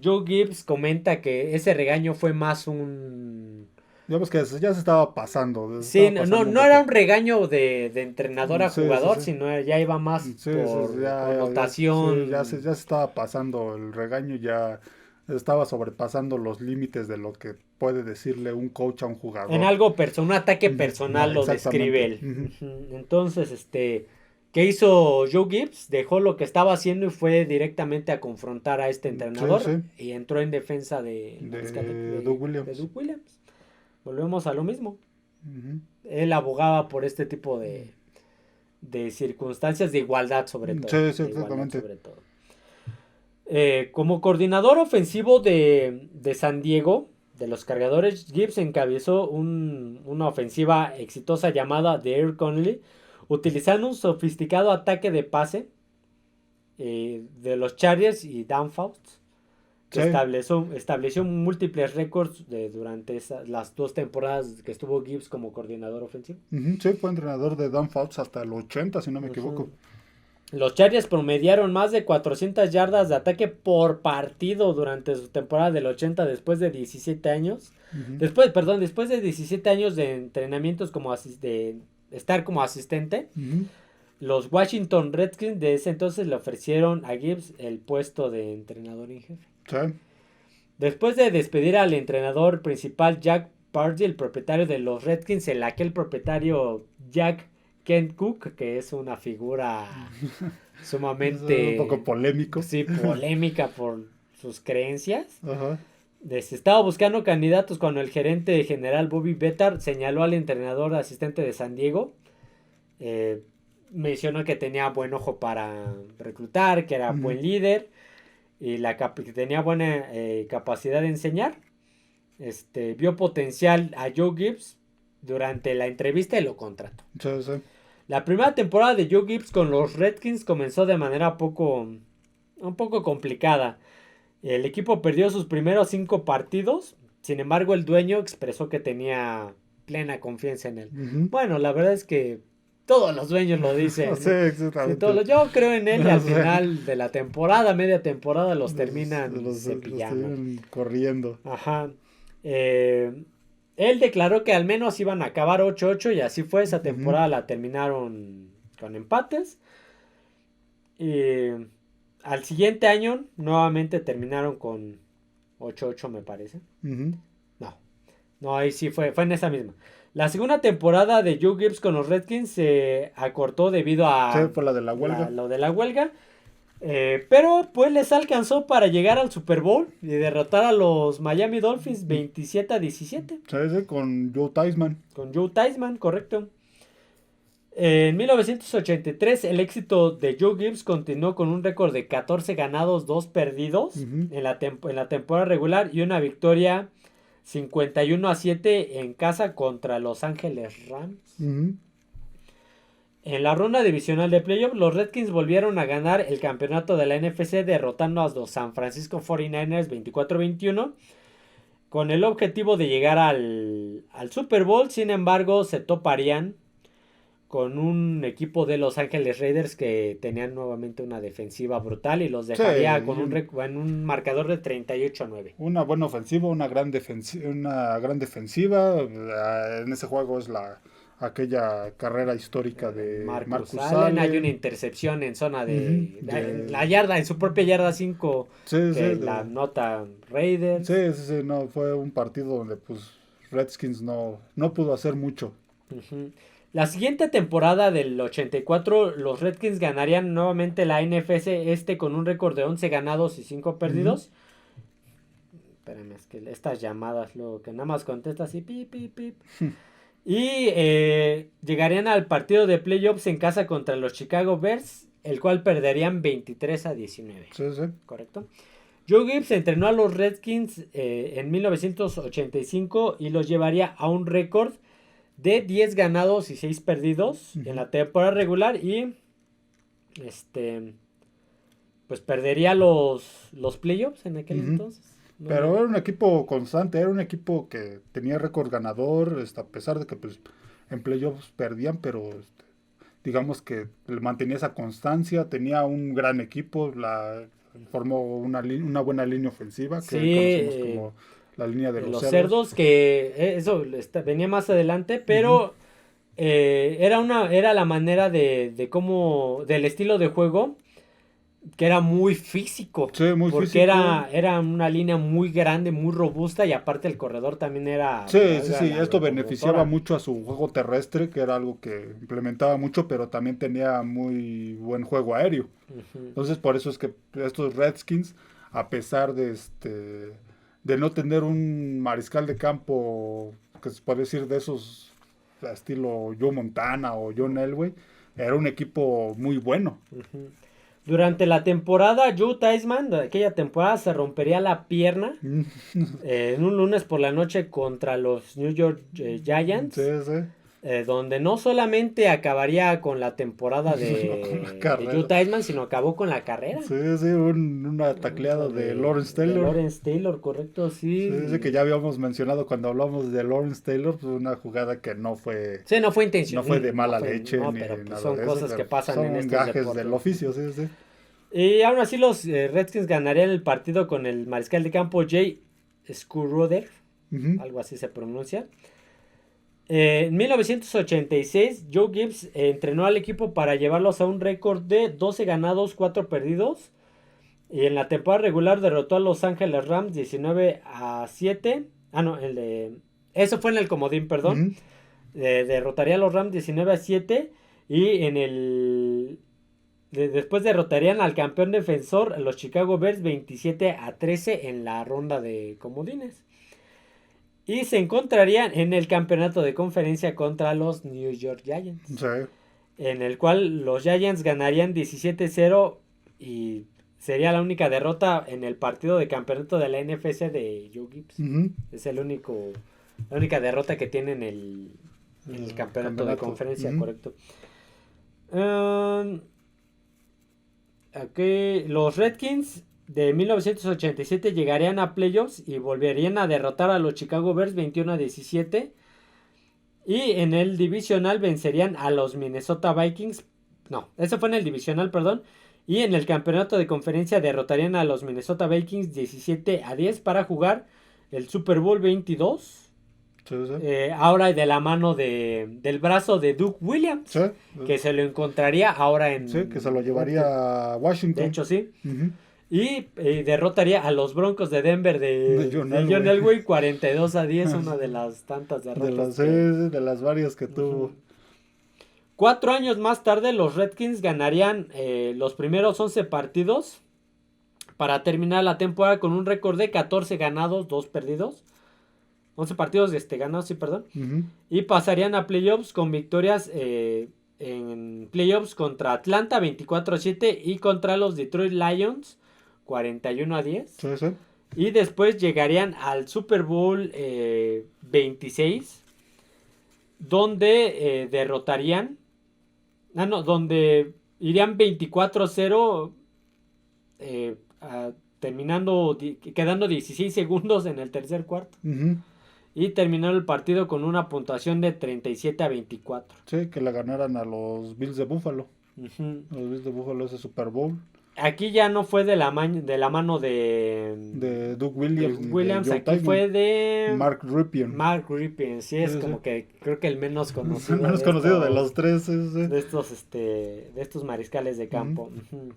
Joe Gibbs comenta que ese regaño fue más un... Digamos que ya se estaba pasando, se Sí, estaba no, pasando un no era poco. un regaño de entrenador a Sí, sí, jugador, sí. sino ya iba más Sí, sí, sí, por sí, connotación. ya se estaba pasando el regaño, ya estaba sobrepasando los límites de lo que puede decirle un coach a un En jugador. algo personal, un ataque No, personal lo describe exactamente. él. Ujú. Ujú. Entonces, ¿qué hizo Joe Gibbs? Dejó lo que estaba haciendo y fue directamente a confrontar a este Sí, entrenador sí, y entró en defensa del mariscal de Doug de Williams. Duke Williams. Volvemos a lo mismo. Ujú. Él abogaba por este tipo de circunstancias de igualdad sobre todo. Sí, sí, De igualdad exactamente. sobre todo. Como coordinador ofensivo de San Diego, de los Cargadores, Gibbs encabezó una ofensiva exitosa llamada The Air Conley, utilizando un sofisticado ataque de pase de los Chargers y Downfouts, que Sí, estableció múltiples récords durante las 2 temporadas que estuvo Gibbs como coordinador ofensivo. ujú, sí, fue entrenador de Dan Fouts hasta el 80 si no me equivoco. Ujú. Los Chargers promediaron más de 400 yardas de ataque por partido durante su temporada del 80 después de 17 años. Ujú. Después de 17 años de entrenamientos de estar como asistente, Ujú. los Washington Redskins de ese entonces le ofrecieron a Gibbs el puesto de entrenador en jefe. Sí, Después de despedir al entrenador principal Jack Pardy, el propietario de los Redskins, aquel propietario Jack Kent Cook, que es una figura es un poco sumamente, polémico. sí, polémica por sus creencias. Ajá. Se estaba buscando candidatos cuando el gerente general Bobby Bettar señaló al entrenador asistente de San Diego. Eh, Mencionó que tenía buen ojo para reclutar, que era Ujú. buen líder y que tenía buena capacidad de enseñar. Vio potencial a Joe Gibbs durante la entrevista y lo contrató. Sí, sí. La primera temporada de Joe Gibbs con los Redskins comenzó de manera un poco complicada. El equipo perdió sus primeros 5 partidos. Sin embargo, el dueño expresó que tenía plena confianza en él. Ujú. Bueno, la verdad es que Todos los dueños lo dicen. Sí, exactamente. Yo creo en él y al Sí. final de la temporada, media temporada, los terminan los cepillando. terminan corriendo. Ajá. Él declaró que al menos iban a acabar 8-8 y así fue. Esa temporada la terminaron con empates. Y al siguiente año nuevamente terminaron con 8-8 me parece. No, ahí sí fue en esa misma. La segunda temporada de Joe Gibbs con los Redskins se acortó debido a... Sí, por la de la huelga. Lo de la huelga. Pero pues les alcanzó para llegar al Super Bowl y derrotar a los Miami Dolphins 27-17. Sí, con Joe Theismann. Con Joe Theismann, correcto. En 1983 el éxito de Joe Gibbs continuó con un récord de 14 ganados, 2 perdidos en la temporada regular y una victoria 51-7 en casa contra Los Ángeles Rams. En la ronda divisional de playoff, los Redskins volvieron a ganar el campeonato de la NFC derrotando a los San Francisco 49ers 24-21 con el objetivo de llegar al Super Bowl. Sin embargo, se toparían con un equipo de Los Ángeles Raiders que tenían nuevamente una defensiva brutal y los dejaría con en un marcador de 38-9. Una buena ofensiva, una gran defensiva. En ese juego es aquella carrera histórica de Marcus Allen. Hay una intercepción en zona de la yarda, en su propia yarda 5 la nota Raiders. Sí, no, fue un partido donde pues Redskins no pudo hacer mucho. La siguiente temporada del 84, los Redskins ganarían nuevamente la NFC con un récord de 11 ganados y 5 perdidos. Espérame, es que estas llamadas, luego que nada más contestas así, pip. Y llegarían al partido de playoffs en casa contra los Chicago Bears, el cual perderían 23-19. Sí. ¿Correcto? Joe Gibbs entrenó a los Redskins en 1985 y los llevaría a un récord de 10 ganados y 6 perdidos en la temporada regular y pues perdería los playoffs en aquel entonces. Pero era un equipo constante, era un equipo que tenía récord ganador, a pesar de que pues en playoffs perdían, pero digamos que mantenía esa constancia, tenía un gran equipo, formó una buena línea ofensiva que conocemos como la línea de los cerdos, que eso venía más adelante, pero era la manera del estilo de juego que era muy físico. Sí, muy porque físico. Era una línea muy grande, muy robusta y aparte el corredor también era... Sí, esto beneficiaba mucho a su juego terrestre, que era algo que implementaba mucho, pero también tenía muy buen juego aéreo. Entonces por eso es que estos Redskins, a pesar de no tener un mariscal de campo que se puede decir de esos estilo Joe Montana o John Elway, era un equipo muy bueno. Durante la temporada, Joe Theismann, de aquella temporada, se rompería la pierna en un lunes por la noche contra los New York Giants. Donde no solamente acabaría con la temporada de Joe Theismann, sino acabó con la carrera. Sí, una tacleada de Lawrence Taylor. De Lawrence Taylor, correcto, sí. Sí, que ya habíamos mencionado cuando hablamos de Lawrence Taylor, pues una jugada que no fue... Sí, no fue intencional. No fue de mala leche no, ni pero nada son de cosas eso, que pasan en estos gajes deportes. del oficio, sí. Y aún así los Redskins ganarían el partido con el mariscal de campo Jay Scurroder, algo así se pronuncia. En 1986, Joe Gibbs entrenó al equipo para llevarlos a un récord de 12 ganados, 4 perdidos. Y en la temporada regular derrotó a Los Ángeles Rams 19-7. Eso fue en el comodín, perdón. Derrotaría a los Rams 19-7. Y después derrotarían al campeón defensor, los Chicago Bears 27-13 en la ronda de comodines. Y se encontrarían en el campeonato de conferencia contra los New York Giants. Sí. En el cual los Giants ganarían 17-0 y sería la única derrota en el partido de campeonato de la NFC de Joe Gibbs. Es la única derrota que tiene en el campeonato de conferencia, correcto. Aquí, los Redskins de 1987 llegarían a playoffs y volverían a derrotar a los Chicago Bears 21-17. Y en el divisional vencerían a los Minnesota Vikings. No, eso fue en el divisional, perdón. Y en el campeonato de conferencia derrotarían a los Minnesota Vikings 17-10 para jugar el Super Bowl 22. Sí, sí. Ahora de la mano del brazo de Duke Williams. Sí, Que se lo encontraría ahora en... sí, que se lo llevaría a Washington. De hecho, sí. Uh-huh. Y derrotaría a los Broncos de Denver de John Elway 42-10, una de las tantas derrotas. De las varias que tuvo. 4 años más tarde, los Redskins ganarían los primeros 11 partidos para terminar la temporada con un récord de 14 ganados, 2 perdidos. 11 partidos ganados, sí, perdón. Uh-huh. Y pasarían a playoffs con victorias en playoffs contra Atlanta 24-7 y contra los Detroit Lions 41-10. Sí, sí. Y después llegarían al Super Bowl 26, donde derrotarían. Donde irían 24-0, quedando 16 segundos en el tercer cuarto. Uh-huh. Y terminaron el partido con una puntuación de 37-24. Sí, que le ganaran a los Bills de Buffalo. Uh-huh. Los Bills de Buffalo ese Super Bowl. Aquí ya no fue de la mano de Doug Williams. Aquí Teichmann. Fue de Mark Rypien. Mark Rypien, sí, es como que creo que el menos conocido. El menos conocido de los tres. De estos mariscales de campo. Uh-huh.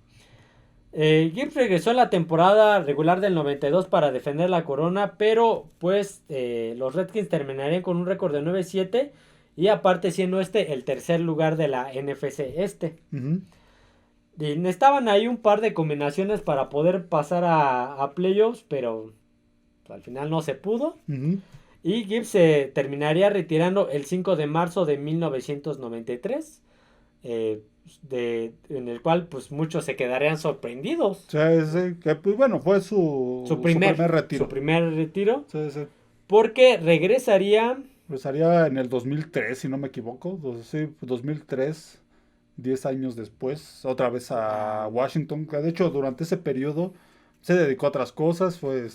Gibbs regresó a la temporada regular del 92 para defender la corona, pero pues los Redskins terminarían con un récord de 9-7 y aparte siendo el tercer lugar de la NFC Este. Uh-huh. Y necesitaban ahí un par de combinaciones para poder pasar a playoffs, pero al final no se pudo. Uh-huh. Y Gibbs se terminaría retirando el 5 de marzo de 1993. En el cual pues muchos se quedarían sorprendidos. Sí, que pues bueno, fue su primer retiro. Su primer retiro. Sí. Porque regresaría en el 2003, si no me equivoco. Sí, 2003, 10 años después, otra vez a Washington. De hecho, durante ese periodo se dedicó a otras cosas, fue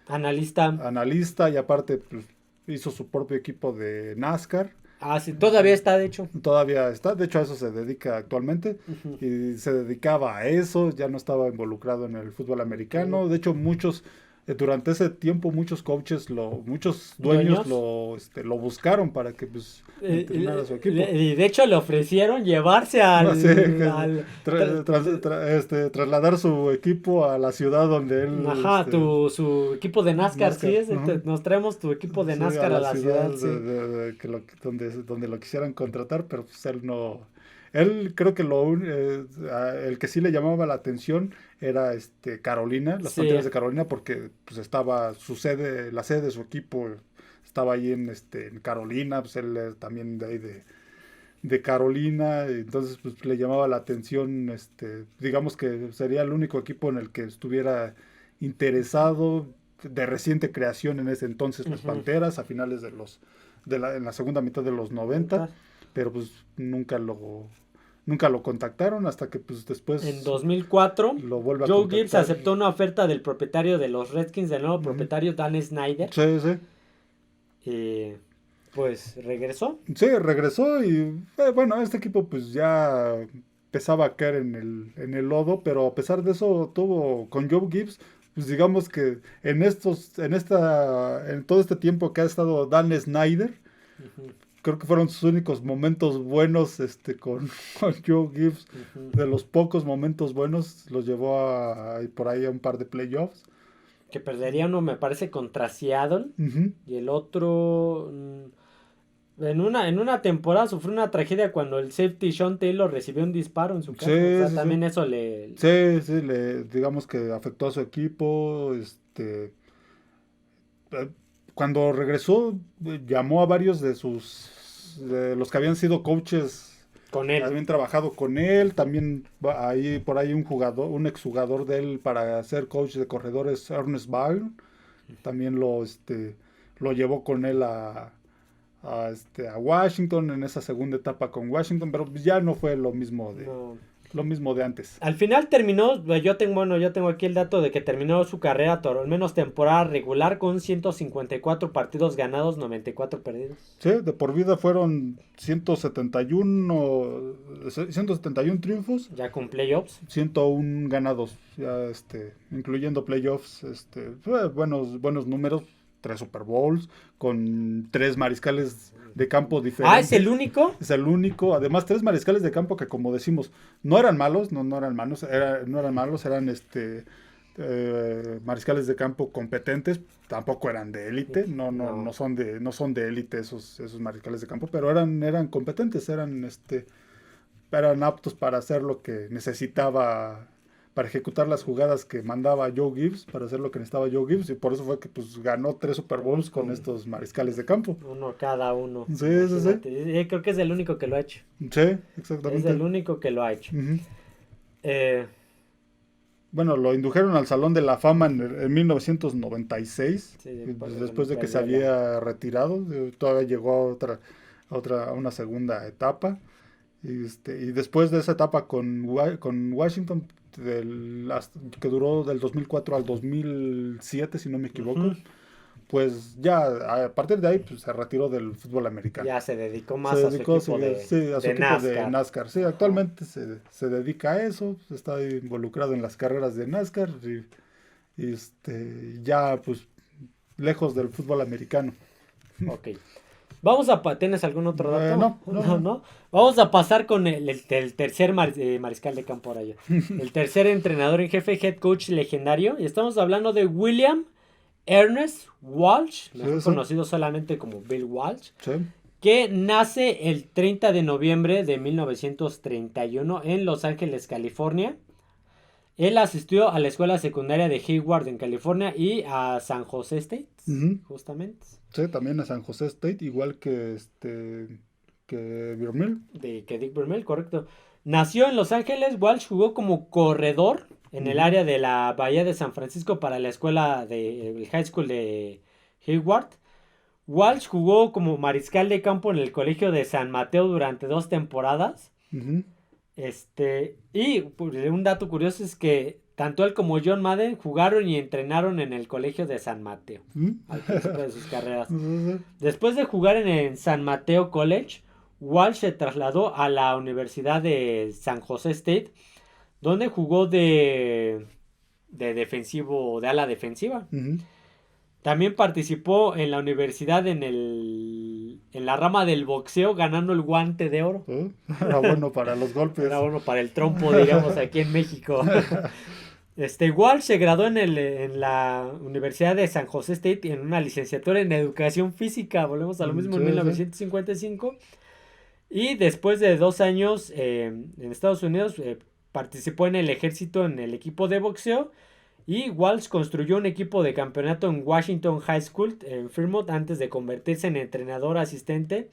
analista y aparte pues, hizo su propio equipo de NASCAR. Ah, sí, todavía está, de hecho. Todavía está, de hecho a eso se dedica actualmente. Uh-huh. Y se dedicaba a eso, ya no estaba involucrado en el fútbol americano. Uh-huh. De hecho, durante ese tiempo, muchos coaches, muchos dueños lo buscaron para que pues entrenara a su equipo. Y de hecho le ofrecieron llevarse trasladar su equipo a la ciudad donde él... Ajá, su equipo de NASCAR, sí, uh-huh. Nos traemos tu equipo de NASCAR a la ciudad. Sí. Donde lo quisieran contratar, pero pues él no... Él creo que el que sí le llamaba la atención era Carolina, las Panteras de Carolina, porque pues estaba la sede de su equipo estaba ahí en Carolina, pues él también de ahí de Carolina, entonces pues le llamaba la atención, digamos que sería el único equipo en el que estuviera interesado, de reciente creación en ese entonces, las Panteras, a finales en la segunda mitad de los 90, pero pues nunca lo contactaron hasta que pues después en 2004 Joe Gibbs aceptó una oferta del propietario de los Redskins, del nuevo propietario Dan Snyder. Sí. Y pues regresó. Sí, regresó y bueno, este equipo pues ya empezaba a caer en el lodo, pero a pesar de eso tuvo con Joe Gibbs, pues digamos que en todo este tiempo que ha estado Dan Snyder, uh-huh. Creo que fueron sus únicos momentos buenos con Joe Gibbs. Uh-huh. De los pocos momentos buenos, los llevó por ahí a un par de playoffs. Que perdería uno, me parece, contra Seattle. Uh-huh. Y el otro... En una temporada sufrió una tragedia cuando el safety Sean Taylor recibió un disparo en su casa. Sí, también eso le... Sí, digamos que afectó a su equipo. Cuando regresó, llamó a varios de los que habían sido coaches con él. Habían trabajado con él, también por ahí un exjugador de él para ser coach de corredores, Ernest Byrne, también lo llevó con él a Washington en esa segunda etapa con Washington, pero ya no fue lo mismo Lo mismo de antes. Al final terminó, yo tengo aquí el dato de que terminó su carrera, al menos temporada regular, con 154 partidos ganados, 94 perdidos. Sí, de por vida fueron 171 triunfos, Ya con playoffs. 101 ganados, ya incluyendo playoffs, buenos números, 3 Super Bowls, con 3 mariscales de campo diferentes. Ah, ¿es el único? Es el único, además 3 mariscales de campo que, como decimos, no eran malos, no eran malos, eran mariscales de campo competentes, tampoco eran de élite, no son de élite esos mariscales de campo, pero eran competentes, eran aptos para hacer lo que necesitaba, para ejecutar las jugadas que mandaba Joe Gibbs, para hacer lo que necesitaba Joe Gibbs, y por eso fue que pues ganó 3 Super Bowls con estos mariscales de campo. Uno cada uno. Sí, sí, sí. Creo que es el único que lo ha hecho. Sí, exactamente. Es el único que lo ha hecho. Uh-huh. Bueno, lo indujeron al Salón de la Fama en 1996, Sí, después de que se había retirado, todavía llegó a una segunda etapa, y después de esa etapa con Washington, que duró del 2004 al 2007, si no me equivoco, uh-huh. Pues ya a partir de ahí pues, se retiró del fútbol americano. Ya se dedicó más a su equipo de NASCAR. Sí, actualmente se dedica a eso, está involucrado en las carreras de NASCAR y ya pues lejos del fútbol americano. Ok. ¿Tienes algún otro dato? No. Vamos a pasar con el tercer mariscal de campo ahora ya. El tercer entrenador en jefe, head coach legendario. Y estamos hablando de William Ernest Walsh, mejor conocido solamente como Bill Walsh, que nace el 30 de noviembre de 1931 en Los Ángeles, California. Él asistió a la escuela secundaria de Hayward en California y a San Jose State, justamente. Sí, también a San Jose State, igual que Vermeil. Que Dick Vermeil, correcto. Nació en Los Ángeles. Walsh jugó como corredor en el área de la Bahía de San Francisco para la escuela el High School de Hayward. Walsh jugó como mariscal de campo en el colegio de San Mateo durante 2 temporadas. Y un dato curioso es que tanto él como John Madden jugaron y entrenaron en el colegio de San Mateo al principio de sus carreras. Después de jugar en San Mateo College, Walsh se trasladó a la Universidad de San Jose State, donde jugó de defensivo, de ala defensiva. También participó en la universidad en la rama del boxeo, ganando el guante de oro. Era bueno para los golpes. Era bueno para el trompo, diríamos, aquí en México. Walsh se graduó en la Universidad de San Jose State en una licenciatura en Educación Física. Volvemos a lo mismo en 1955. Y después de 2 años en Estados Unidos, participó en el ejército en el equipo de boxeo. Y Walsh construyó un equipo de campeonato en Washington High School en Fremont antes de convertirse en entrenador asistente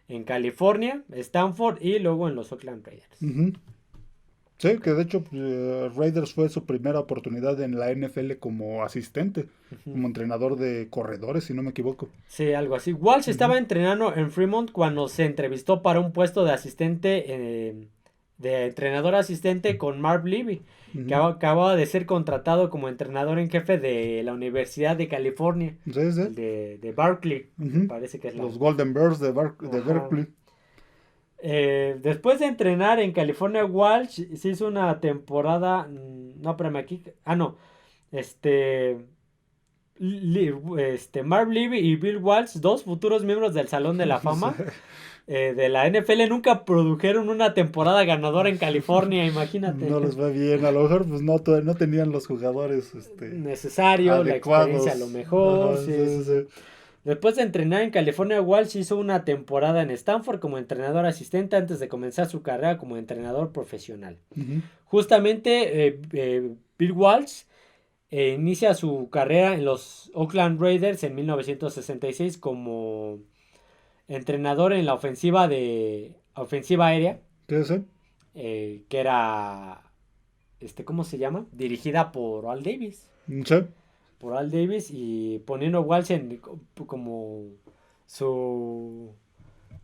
en California, Stanford y luego en los Oakland Raiders. Sí, que de hecho Raiders fue su primera oportunidad en la NFL como asistente, como entrenador de corredores, si no me equivoco. Sí, algo así. Walsh estaba entrenando en Fremont cuando se entrevistó para un puesto de asistente, de entrenador asistente con Marv Levy, que acababa de ser contratado como entrenador en jefe de la Universidad de California, de Berkeley, me parece que es los Golden Bears de Berkeley. Después de entrenar en California, Walsh se hizo una temporada. Marv Levy y Bill Walsh, 2 futuros miembros del Salón de la Fama de la NFL, nunca produjeron una temporada ganadora en California, imagínate. No les va bien, a lo mejor pues no tenían los jugadores necesario, adecuados. La experiencia a lo mejor. Sí. Después de entrenar en California, Walsh hizo una temporada en Stanford como entrenador asistente antes de comenzar su carrera como entrenador profesional. Justamente Bill Walsh inicia su carrera en los Oakland Raiders en 1966 como entrenador en la ofensiva aérea. ¿Qué es eso? Que era, ¿cómo se llama? Dirigida por Al Davis. Sí. Por Al Davis y poniendo Walsh como su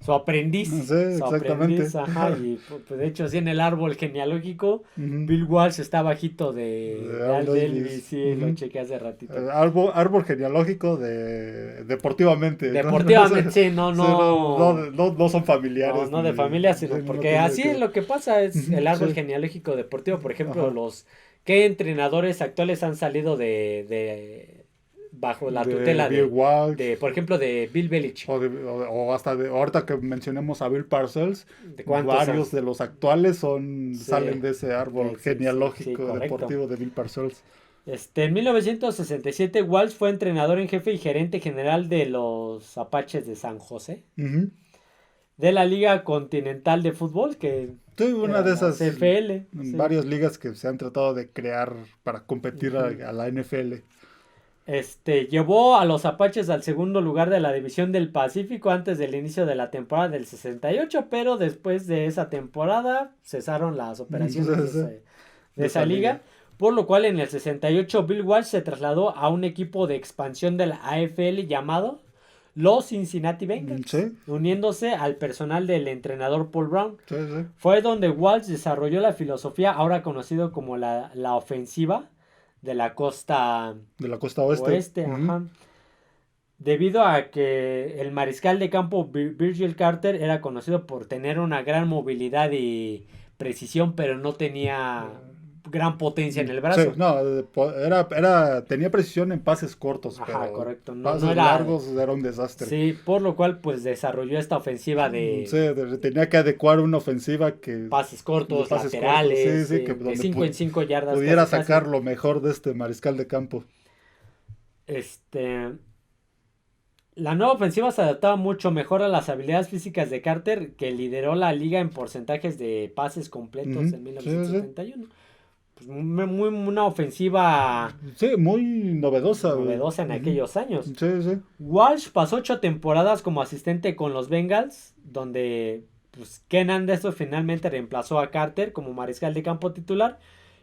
su aprendiz. Sí, Su exactamente. aprendiz, ajá. Y pues, de hecho, sí, en el árbol genealógico, Ujú. Bill Walsh está bajito De de Al Al Delvis. Davis. Sí, lo Ujú. chequé hace ratito. Árbol genealógico de deportivamente, ¿no? Deportivamente, sí, Sí, no son no, familiares no de ni, familia, sí, sino no porque tiene así que es ver. lo que pasa, es Ujú, el árbol sí, genealógico deportivo. Por ejemplo, ajá. ¿qué entrenadores actuales han salido bajo la De tutela Bill Walsh. por ejemplo, de Bill Belichick? O hasta ahorita que mencionemos a Bill Parcells, ¿De cuántos han? varios de los actuales Sí, salen de ese árbol sí, sí, sí, genealógico correcto. deportivo de Bill Parcells. En 1967, Walsh fue entrenador en jefe y gerente general de los Apaches de San José, Ujú. de la Liga Continental de Fútbol, que Sí, una era de la esas CFL, sí. varias ligas que se han tratado de crear para competir Ujú. a la NFL. Llevó a los Apaches al segundo lugar de la División del Pacífico antes del inicio de la temporada del 68, pero después de esa temporada cesaron las operaciones de De esa esa liga. liga, por lo cual en el 68 Bill Walsh se trasladó a un equipo de expansión de la AFL llamado los Cincinnati Bengals, Sí, uniéndose al personal del entrenador Paul Brown. sí, sí. Fue donde Walsh desarrolló la filosofía ahora conocido como la ofensiva de la costa De la costa oeste. oeste, Ujú. ajá. Debido a que el mariscal de campo Virgil Carter era conocido por tener una gran movilidad y precisión, pero no tenía gran potencia en el Sí, brazo. no, tenía precisión en pases cortos, Ajá, pero correcto. No, no pases era. largos era un desastre. Sí, por lo cual pues desarrolló esta ofensiva Sí, de tenía que adecuar una ofensiva que pases de cortos, pases cortos, sí, laterales, sí, que de donde 5 en 5 yardas pudiera casi casi. sacar lo mejor de este mariscal de campo. Este, La nueva ofensiva se adaptaba mucho mejor a las habilidades físicas de Carter, que lideró la liga en porcentajes de pases completos Ujú, en sí, sí. 1971. Pues una ofensiva Sí, muy novedosa. novedosa en Ujú. aquellos años. Sí, sí. Walsh pasó 8 temporadas como asistente con los Bengals, donde pues, Ken Anderson finalmente reemplazó a Carter como mariscal de campo titular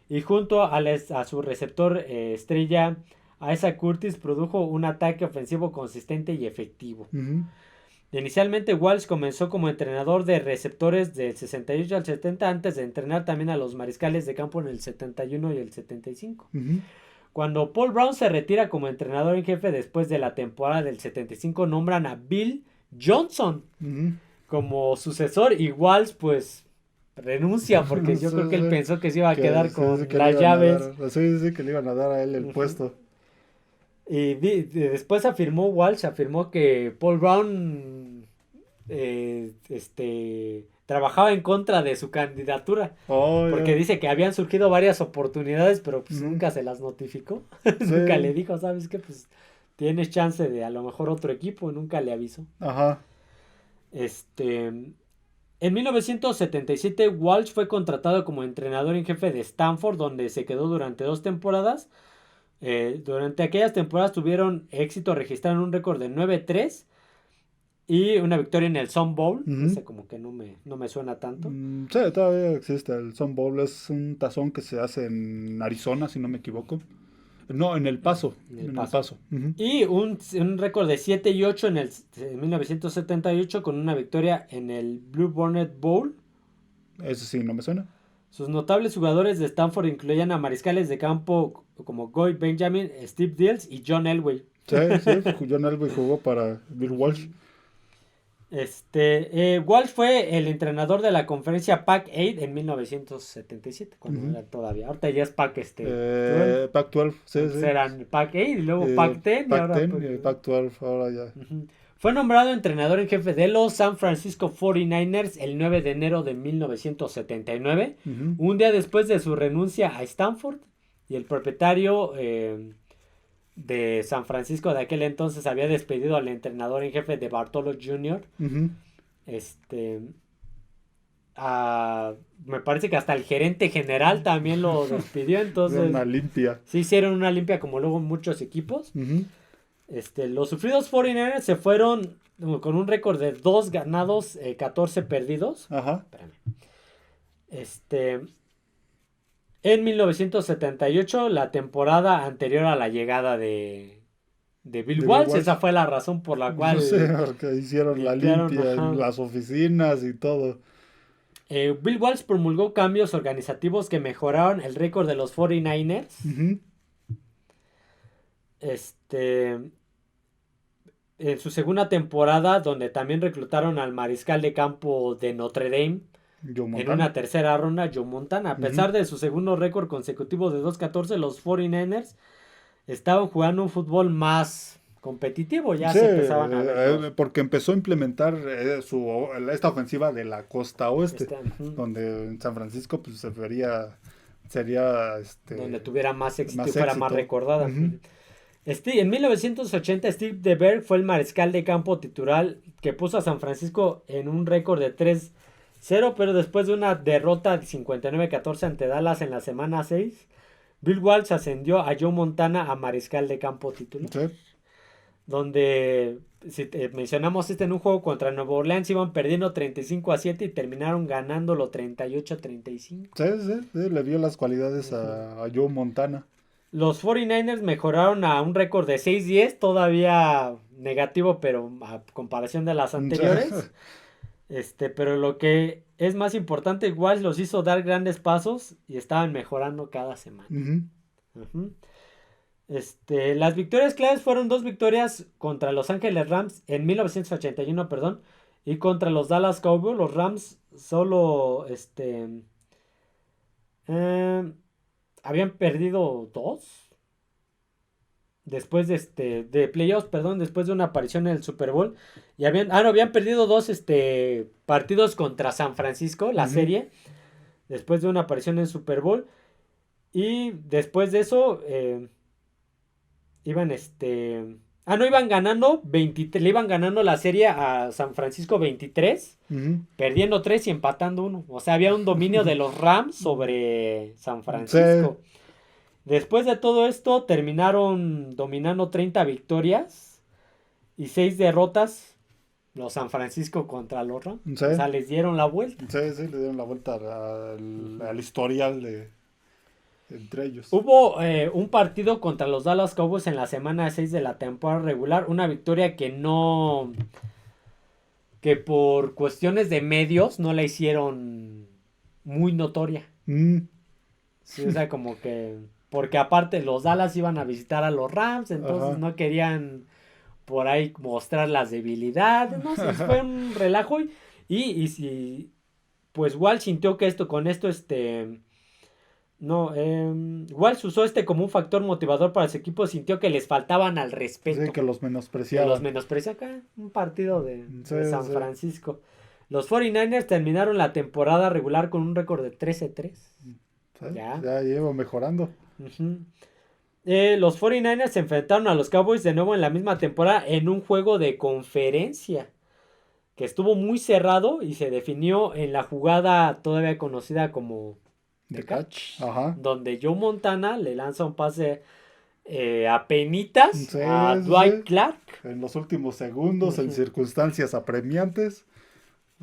y junto a su receptor estrella Isaac Curtis produjo un ataque ofensivo consistente y efectivo. Ujú, Inicialmente Walsh comenzó como entrenador de receptores del 68 al 70 antes de entrenar también a los mariscales de campo en el 71 y el 75. ujú, Cuando Paul Brown se retira como entrenador en jefe después de la temporada del 75, nombran a Bill Johnson ujú. como sucesor y Walsh pues renuncia porque Sí, yo creo que él sí. pensó que se iba a Que, quedar sí, sí, con que le las iban a llaves. dar. Sí, sí, que le iban a dar a él el Ujú. puesto. Y después afirmó que Paul Brown trabajaba en contra de su candidatura. Oh, Porque ya. dice que habían surgido varias oportunidades, pero pues Ujú. nunca se las notificó. Nunca Sí, le dijo, ¿sabes qué? Pues tienes chance de a lo mejor otro equipo. Nunca le avisó. ajá. Este, en 1977, Walsh fue contratado como entrenador en jefe de Stanford, donde se quedó durante 2 temporadas. Durante aquellas temporadas tuvieron éxito, registraron un récord de 9-3 y una victoria en el Sun Bowl. Ujú. Ese como que no me suena tanto. Sí, todavía existe. El Sun Bowl es un tazón que se hace en Arizona, si no me equivoco. No, en El Paso. En el En El paso. Paso. Ujú. Y un récord de 7-8 en 1978 con una victoria en el Blue Bonnet Bowl. Ese sí, no me suena. Sus notables jugadores de Stanford incluían a mariscales de campo como Goy Benjamin, Steve Dills y John Elway. Sí, sí, John Elway jugó para Bill Walsh. Ujú. Walsh fue el entrenador de la conferencia Pac-8 en 1977, cuando Ujú. era todavía. Ahorita ya es Pac-12. Pac-12, sí, Antes sí. eran Pac-8 y luego Pac-10 y ahora Pac-10 y Pac-12, ahora ya. Ujú. Fue nombrado entrenador en jefe de los San Francisco 49ers el 9 de enero de 1979, Ujú. un día después de su renuncia a Stanford, y el propietario de San Francisco de aquel entonces había despedido al entrenador en jefe de Bartolo Jr. Ujú. Este, Me parece que hasta el gerente general también lo despidió, Era entonces una limpia. se hicieron una limpia como luego muchos equipos. Ujú. Los sufridos 49ers se fueron con un récord de 2 ganados, 14 perdidos. Ajá. Espérame. En 1978, la temporada anterior a la llegada de de Bill De Bill Walsh. Walsh. Esa fue la razón por la No cual sé, porque hicieron la limpiaron, limpia ajá. en las oficinas y todo. Bill Walsh promulgó cambios organizativos que mejoraron el récord de los 49ers. Ujú. En su segunda temporada, donde también reclutaron al mariscal de campo de Notre Dame Joe en Montana. una tercera ronda, Joe Montana. A pesar de su segundo récord consecutivo de 2-14, los 49ers estaban jugando un fútbol más competitivo. Ya Sí, se empezaban a ver porque empezó a implementar esta ofensiva de la costa oeste, ujú, donde en San Francisco pues sería donde tuviera más éxito más y fuera más éxito. recordada. Ujú. En 1980, Steve DeBerg fue el mariscal de campo titular que puso a San Francisco en un récord de 3-0, pero después de una derrota de 59-14 ante Dallas en la semana 6, Bill Walsh ascendió a Joe Montana a mariscal de campo titular. Sí, Donde, si mencionamos en un juego contra Nueva Orleans, iban perdiendo 35-7 y terminaron ganándolo 38-35. sí, le vio las cualidades a Joe Montana. Los 49ers mejoraron a un récord de 6-10, todavía negativo, pero a comparación de las anteriores. Pero lo que es más importante, igual los hizo dar grandes pasos y estaban mejorando cada semana. Ujú. Ujú. Las victorias claves fueron 2 victorias contra Los Ángeles Rams en 1981, perdón, y contra los Dallas Cowboys. Los Rams solo habían perdido 2 después de playoffs, perdón, después de una aparición en el Super Bowl. Y habían perdido 2 partidos contra San Francisco, la Ujú. serie, después de una aparición en el Super Bowl. Y después de eso iban ganando 23, le iban ganando la serie a San Francisco 23, Ujú. perdiendo 3 y empatando 1. O sea, había un dominio de los Rams sobre San Francisco. Después de todo esto, terminaron dominando 30 victorias y 6 derrotas los San Francisco contra los Rams. Sí. O sea, les dieron la vuelta. Sí, le dieron la vuelta al historial entre ellos. Hubo un partido contra los Dallas Cowboys en la semana 6 de la temporada regular. Una victoria que por cuestiones de medios no la hicieron muy notoria. Sí, o sea, como que... Porque aparte los Dallas iban a visitar a los Rams, entonces Ajá. no querían por ahí mostrar las debilidades, no sé, fue un relajo pues Walsh sintió que con esto Walsh usó como un factor motivador para su equipo, sintió que les faltaban al respeto. Sí, que los Que menospreciaban. los menosprecia acá, un partido de San Sí. Francisco. Los 49ers terminaron la temporada regular con un récord de 13-3. Sí, Ya. ya llevo mejorando. Ujú. Los 49ers se enfrentaron a los Cowboys de nuevo en la misma temporada en un juego de conferencia que estuvo muy cerrado y se definió en la jugada todavía conocida como De catch. Ajá. donde Joe Montana le lanza un pase a penitas Sí, a sí, Dwight sí. Clark En los últimos segundos, en Ujú. circunstancias apremiantes,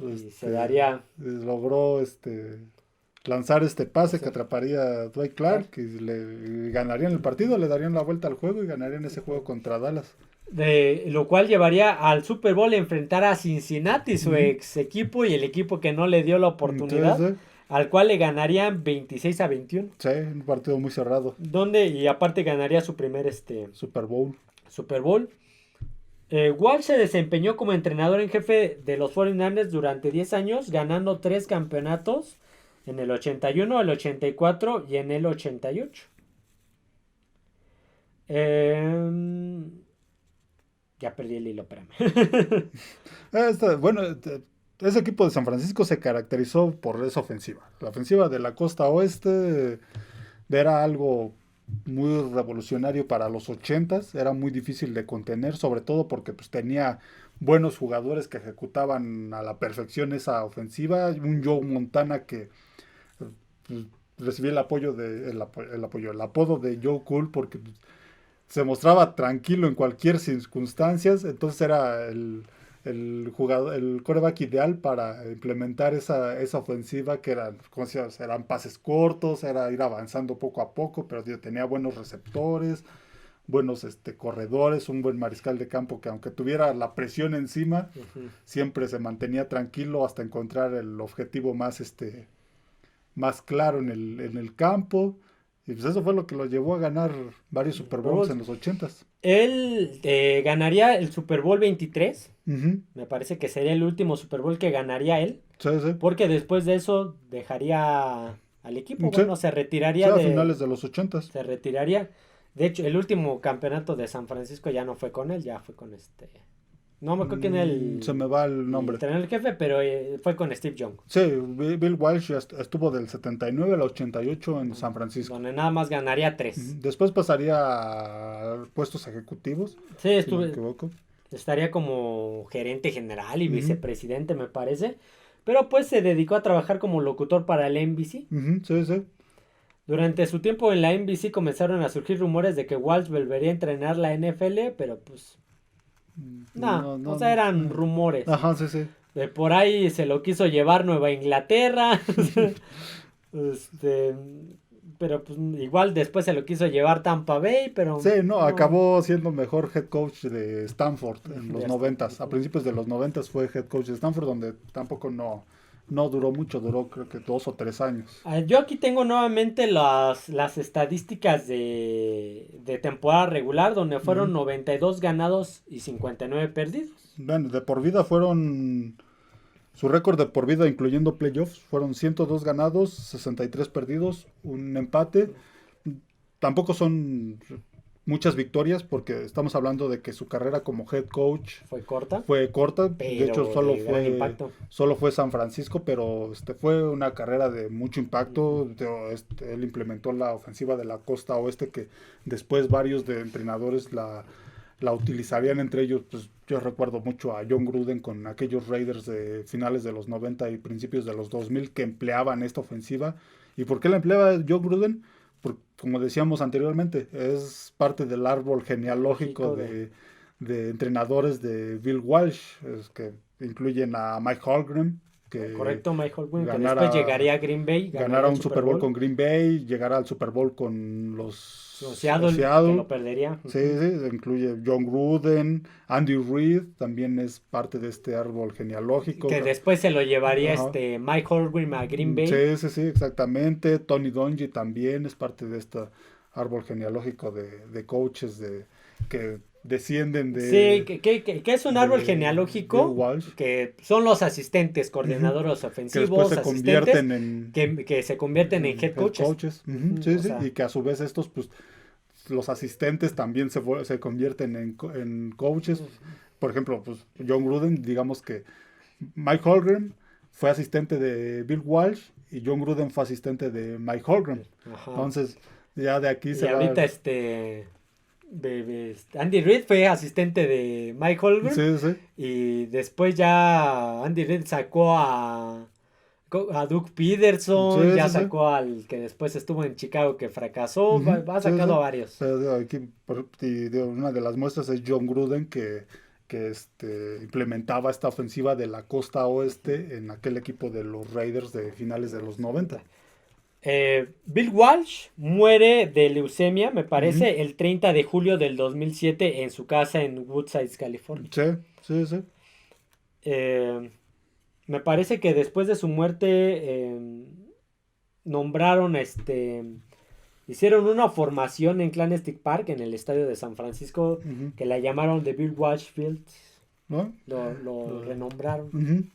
y se daría logró lanzar este pase que atraparía a Dwight Clark y le ganarían el partido, le darían la vuelta al juego y ganarían ese juego contra Dallas. lo cual llevaría al Super Bowl a enfrentar a Cincinnati, su Ujú. ex equipo y el equipo que no le dio la oportunidad, Sí, al cual le ganarían 26-21. sí, un partido muy cerrado. Y aparte ganaría su primer Super Bowl. Super Bowl. Walsh se desempeñó como entrenador en jefe de los 49ers durante 10 años, ganando 3 campeonatos en el 81, el 84 y en el 88. Ya perdí el hilo, espérame. Bueno, ese equipo de San Francisco se caracterizó por esa ofensiva. La ofensiva de la costa oeste era algo muy revolucionario para los 80s, era muy difícil de contener, sobre todo porque pues, tenía buenos jugadores que ejecutaban a la perfección esa ofensiva. Un Joe Montana que pues, recibía el apodo de Joe Cool porque pues, se mostraba tranquilo en cualquier circunstancia, entonces era el quarterback ideal para implementar esa ofensiva que eran pases cortos, era ir avanzando poco a poco, pero tenía buenos receptores, buenos corredores, un buen mariscal de campo que aunque tuviera la presión encima, siempre se mantenía tranquilo hasta encontrar el objetivo más claro en el campo. Y pues eso fue lo que lo llevó a ganar varios Super Bowls en los 80s. Él ganaría el Super Bowl 23. Ujú. Me parece que sería el último Super Bowl que ganaría él. Sí, sí. Porque después de eso dejaría al equipo. Sí. Bueno, se retiraría Sí, a finales de los 80s. Se retiraría. De hecho, el último campeonato de San Francisco ya no fue con él, ya fue con No me acuerdo quién Se me va el nombre. Entrenó el jefe, pero fue con Steve Young. Sí, Bill Walsh estuvo del 79 al 88 en San Francisco. Donde nada más ganaría 3. Después pasaría a puestos ejecutivos, Sí, si no me equivoco. Estaría como gerente general y vicepresidente, me parece. Pero pues se dedicó a trabajar como locutor para el NBC. Sí, sí. Durante su tiempo en la NBC comenzaron a surgir rumores de que Walsh volvería a entrenar la NFL, pero pues no, o sea, eran rumores. Ajá, sí, sí. Por ahí se lo quiso llevar Nueva Inglaterra. Pero pues igual después se lo quiso llevar Tampa Bay, pero... Sí, no, acabó siendo mejor head coach de Stanford en los 90s. A principios de los 90s fue head coach de Stanford, donde tampoco no duró mucho, duró creo que 2 o 3 años. Yo aquí tengo nuevamente las estadísticas de temporada regular, donde fueron 92 ganados y 59 perdidos. Bueno, de por vida fueron... Su récord de por vida, incluyendo playoffs, fueron 102 ganados, 63 perdidos, un empate. Tampoco son muchas victorias porque estamos hablando de que su carrera como head coach fue corta. De hecho, solo fue San Francisco, pero fue una carrera de mucho impacto. Él implementó la ofensiva de la costa oeste que después varios de entrenadores la utilizarían, entre ellos, pues yo recuerdo mucho a John Gruden con aquellos Raiders de finales de los 90 y principios de los 2000 que empleaban esta ofensiva. ¿Y por qué la empleaba John Gruden? Porque, como decíamos anteriormente, es parte del árbol genealógico de entrenadores de Bill Walsh, que incluyen a Mike Holmgren. Correcto, Mike Holmgren, que después llegaría a Green Bay. Ganara un Super Bowl con Green Bay, llegará al Super Bowl con los Seattle, que lo perdería. Sí, incluye John Gruden, Andy Reid, también es parte de este árbol genealógico. Que después se lo llevaría Mike Holmgren a Green Bay. Sí, exactamente. Tony Dungy también es parte de este árbol genealógico de coaches que descienden de... Sí, que es un árbol genealógico que son los asistentes, coordinadores ofensivos, que después se convierten que se convierten en head coaches. Sí, y que a su vez estos, pues, los asistentes también se convierten en coaches. Por ejemplo, pues, John Gruden, digamos que Mike Holmgren fue asistente de Bill Walsh y John Gruden fue asistente de Mike Holmgren. Entonces, ya de aquí se va... Y ahorita Andy Reid fue asistente de Mike Holmgren. Sí. Y después ya Andy Reid sacó a Doug Peterson, sacó al que después estuvo en Chicago que fracasó, va sacando a varios. Aquí, una de las muestras es John Gruden que implementaba esta ofensiva de la costa oeste en aquel equipo de los Raiders de finales de los 90. Bill Walsh muere de leucemia, me parece, el 30 de julio del 2007 en su casa en Woodside, California. Sí. Me parece que después de su muerte nombraron, hicieron una formación en Clandestine Park, en el estadio de San Francisco, que la llamaron The Bill Walsh Field. ¿No? Lo renombraron.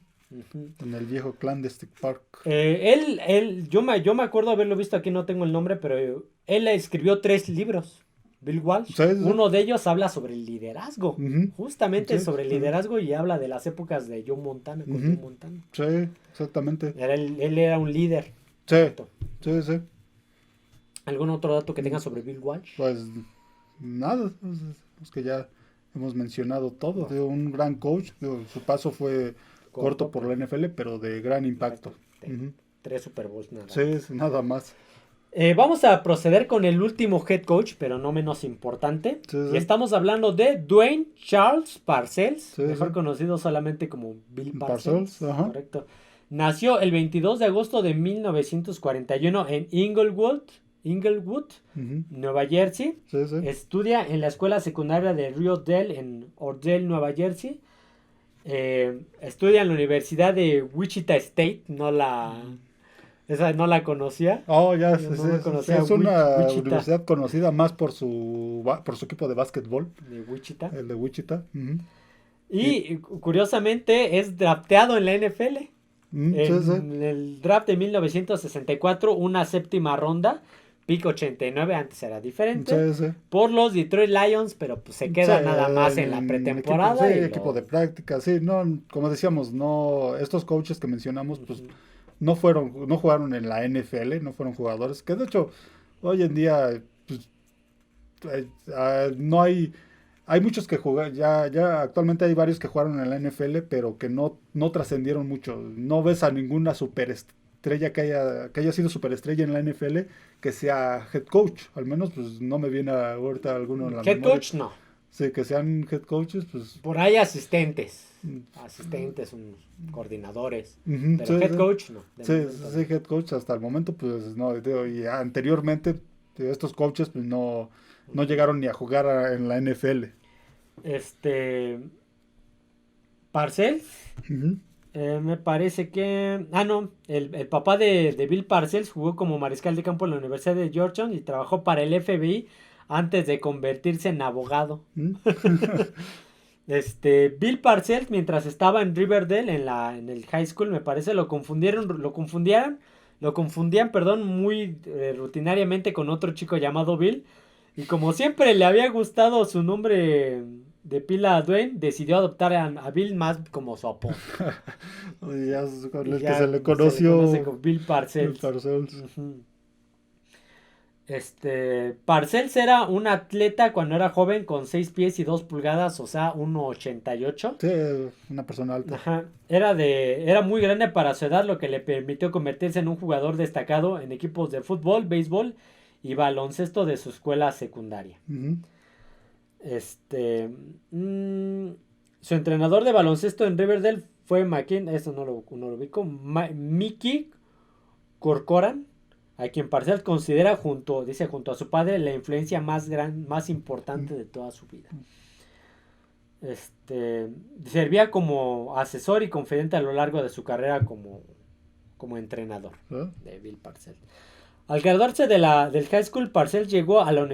En el viejo Clandestine Park. Yo me acuerdo haberlo visto, aquí no tengo el nombre, pero él escribió 3 libros, Bill Walsh. Sí. Uno de ellos habla sobre el liderazgo, justamente sobre el liderazgo, y habla de las épocas de Joe Montana con Joe Montana. Sí, exactamente. Él era un líder. Sí. ¿Algún otro dato que tengas sobre Bill Walsh? Pues nada, es que ya hemos mencionado todo. Un gran coach, su paso fue corto por la NFL, pero de gran impacto. 3 Super Bowls, nada. Sí, nada más. Vamos a proceder con el último head coach, pero no menos importante. Y estamos hablando de Dwayne Charles Parcells, mejor conocido solamente como Bill Parcells. Correcto. Nació el 22 de agosto de 1941 en Inglewood, Inglewood, Ujú. Nueva Jersey. Sí, sí. Estudia en la escuela secundaria de Ryodale en Ordell, Nueva Jersey. Estudia en la Universidad de Wichita State. Esa no la conocía. Oh, ya, Yo sí, no me sí, conocía es una Wichita universidad conocida más por su equipo de básquetbol, de Wichita. el de Wichita. Ujú. Y, Y curiosamente es drafteado en la NFL. sí, sí, En el draft de 1964, una séptima ronda, pick 89, antes era diferente, sí, sí. por los Detroit Lions, pero pues se Sí, queda nada más en la sí, pretemporada y equipo de práctica, sí, no, como decíamos, no, estos coaches que mencionamos, pues Ujú. no jugaron en la NFL, no fueron jugadores, que de hecho, hoy en día, pues, no hay muchos que jugan, ya actualmente hay varios que jugaron en la NFL, pero que no trascendieron mucho. No ves a ninguna superestrella que haya sido superestrella en la NFL que sea head coach. Al menos, pues no me viene ahorita alguno en la Head memoria. coach no, Sí, que sean head coaches, pues. por ahí asistentes, mm, unos coordinadores, ujú, pero sí, head sí. coach no, de Sí, momento sí, no. head coach hasta el momento, pues no. Y anteriormente, estos coaches, pues no Ujú. llegaron ni a jugar en la NFL. Este, Parcells. Ujú. Me parece que... Ah, no. El papá de Bill Parcells jugó como mariscal de campo en la Universidad de Georgetown y trabajó para el FBI antes de convertirse en abogado. ¿Mm? Bill Parcells, mientras estaba en Riverdale, en el high school, me parece, lo confundían, perdón, muy rutinariamente con otro chico llamado Bill. Y como siempre le había gustado su nombre de pila a Dwayne, decidió adoptar a Bill más como su apodo. Ya con Y el que se ya le se le conoce conoció como Bill el Parcells. Parcells. Ujú. Parcells era un atleta cuando era joven con 6 pies y 2 pulgadas, o sea, 1,88. Sí, una persona alta. Ajá. Era muy grande para su edad, lo que le permitió convertirse en un jugador destacado en equipos de fútbol, béisbol y baloncesto de su escuela secundaria. Ujú. Este, mm, Su entrenador de baloncesto en Riverdale fue eso no lo ubico, Mickey Corcoran, a quien Parcells considera dice junto a su padre, la influencia más importante de toda su vida. Servía como asesor y confidente a lo largo de su carrera como entrenador ¿Ah? de Bill Parcells. Al graduarse del high school, Parcells llegó a la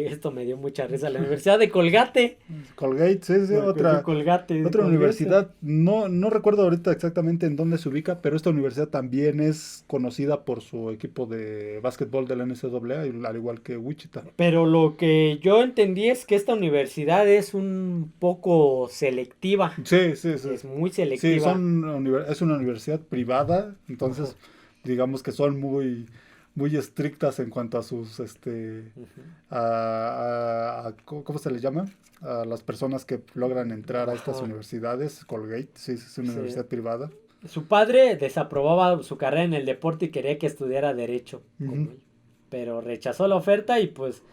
esto me dio mucha risa, la Universidad de Colgate. Colgate, sí, sí, De otra, Colgate, de otra Colgate. universidad. No recuerdo ahorita exactamente en dónde se ubica, pero esta universidad también es conocida por su equipo de básquetbol de la NCAA, al igual que Wichita. Pero lo que yo entendí es que esta universidad es un poco selectiva. Sí, sí, sí. Es muy Sí, selectiva. es una universidad privada, Ajá. entonces digamos que son muy estrictas en cuanto a sus, Ujú. ¿cómo se les llama? A las personas que logran entrar a estas Ajá. universidades. Colgate, sí, es una Sí. universidad privada. Su padre desaprobaba su carrera en el deporte y quería que estudiara derecho Ujú. como él. Pero rechazó la oferta y pues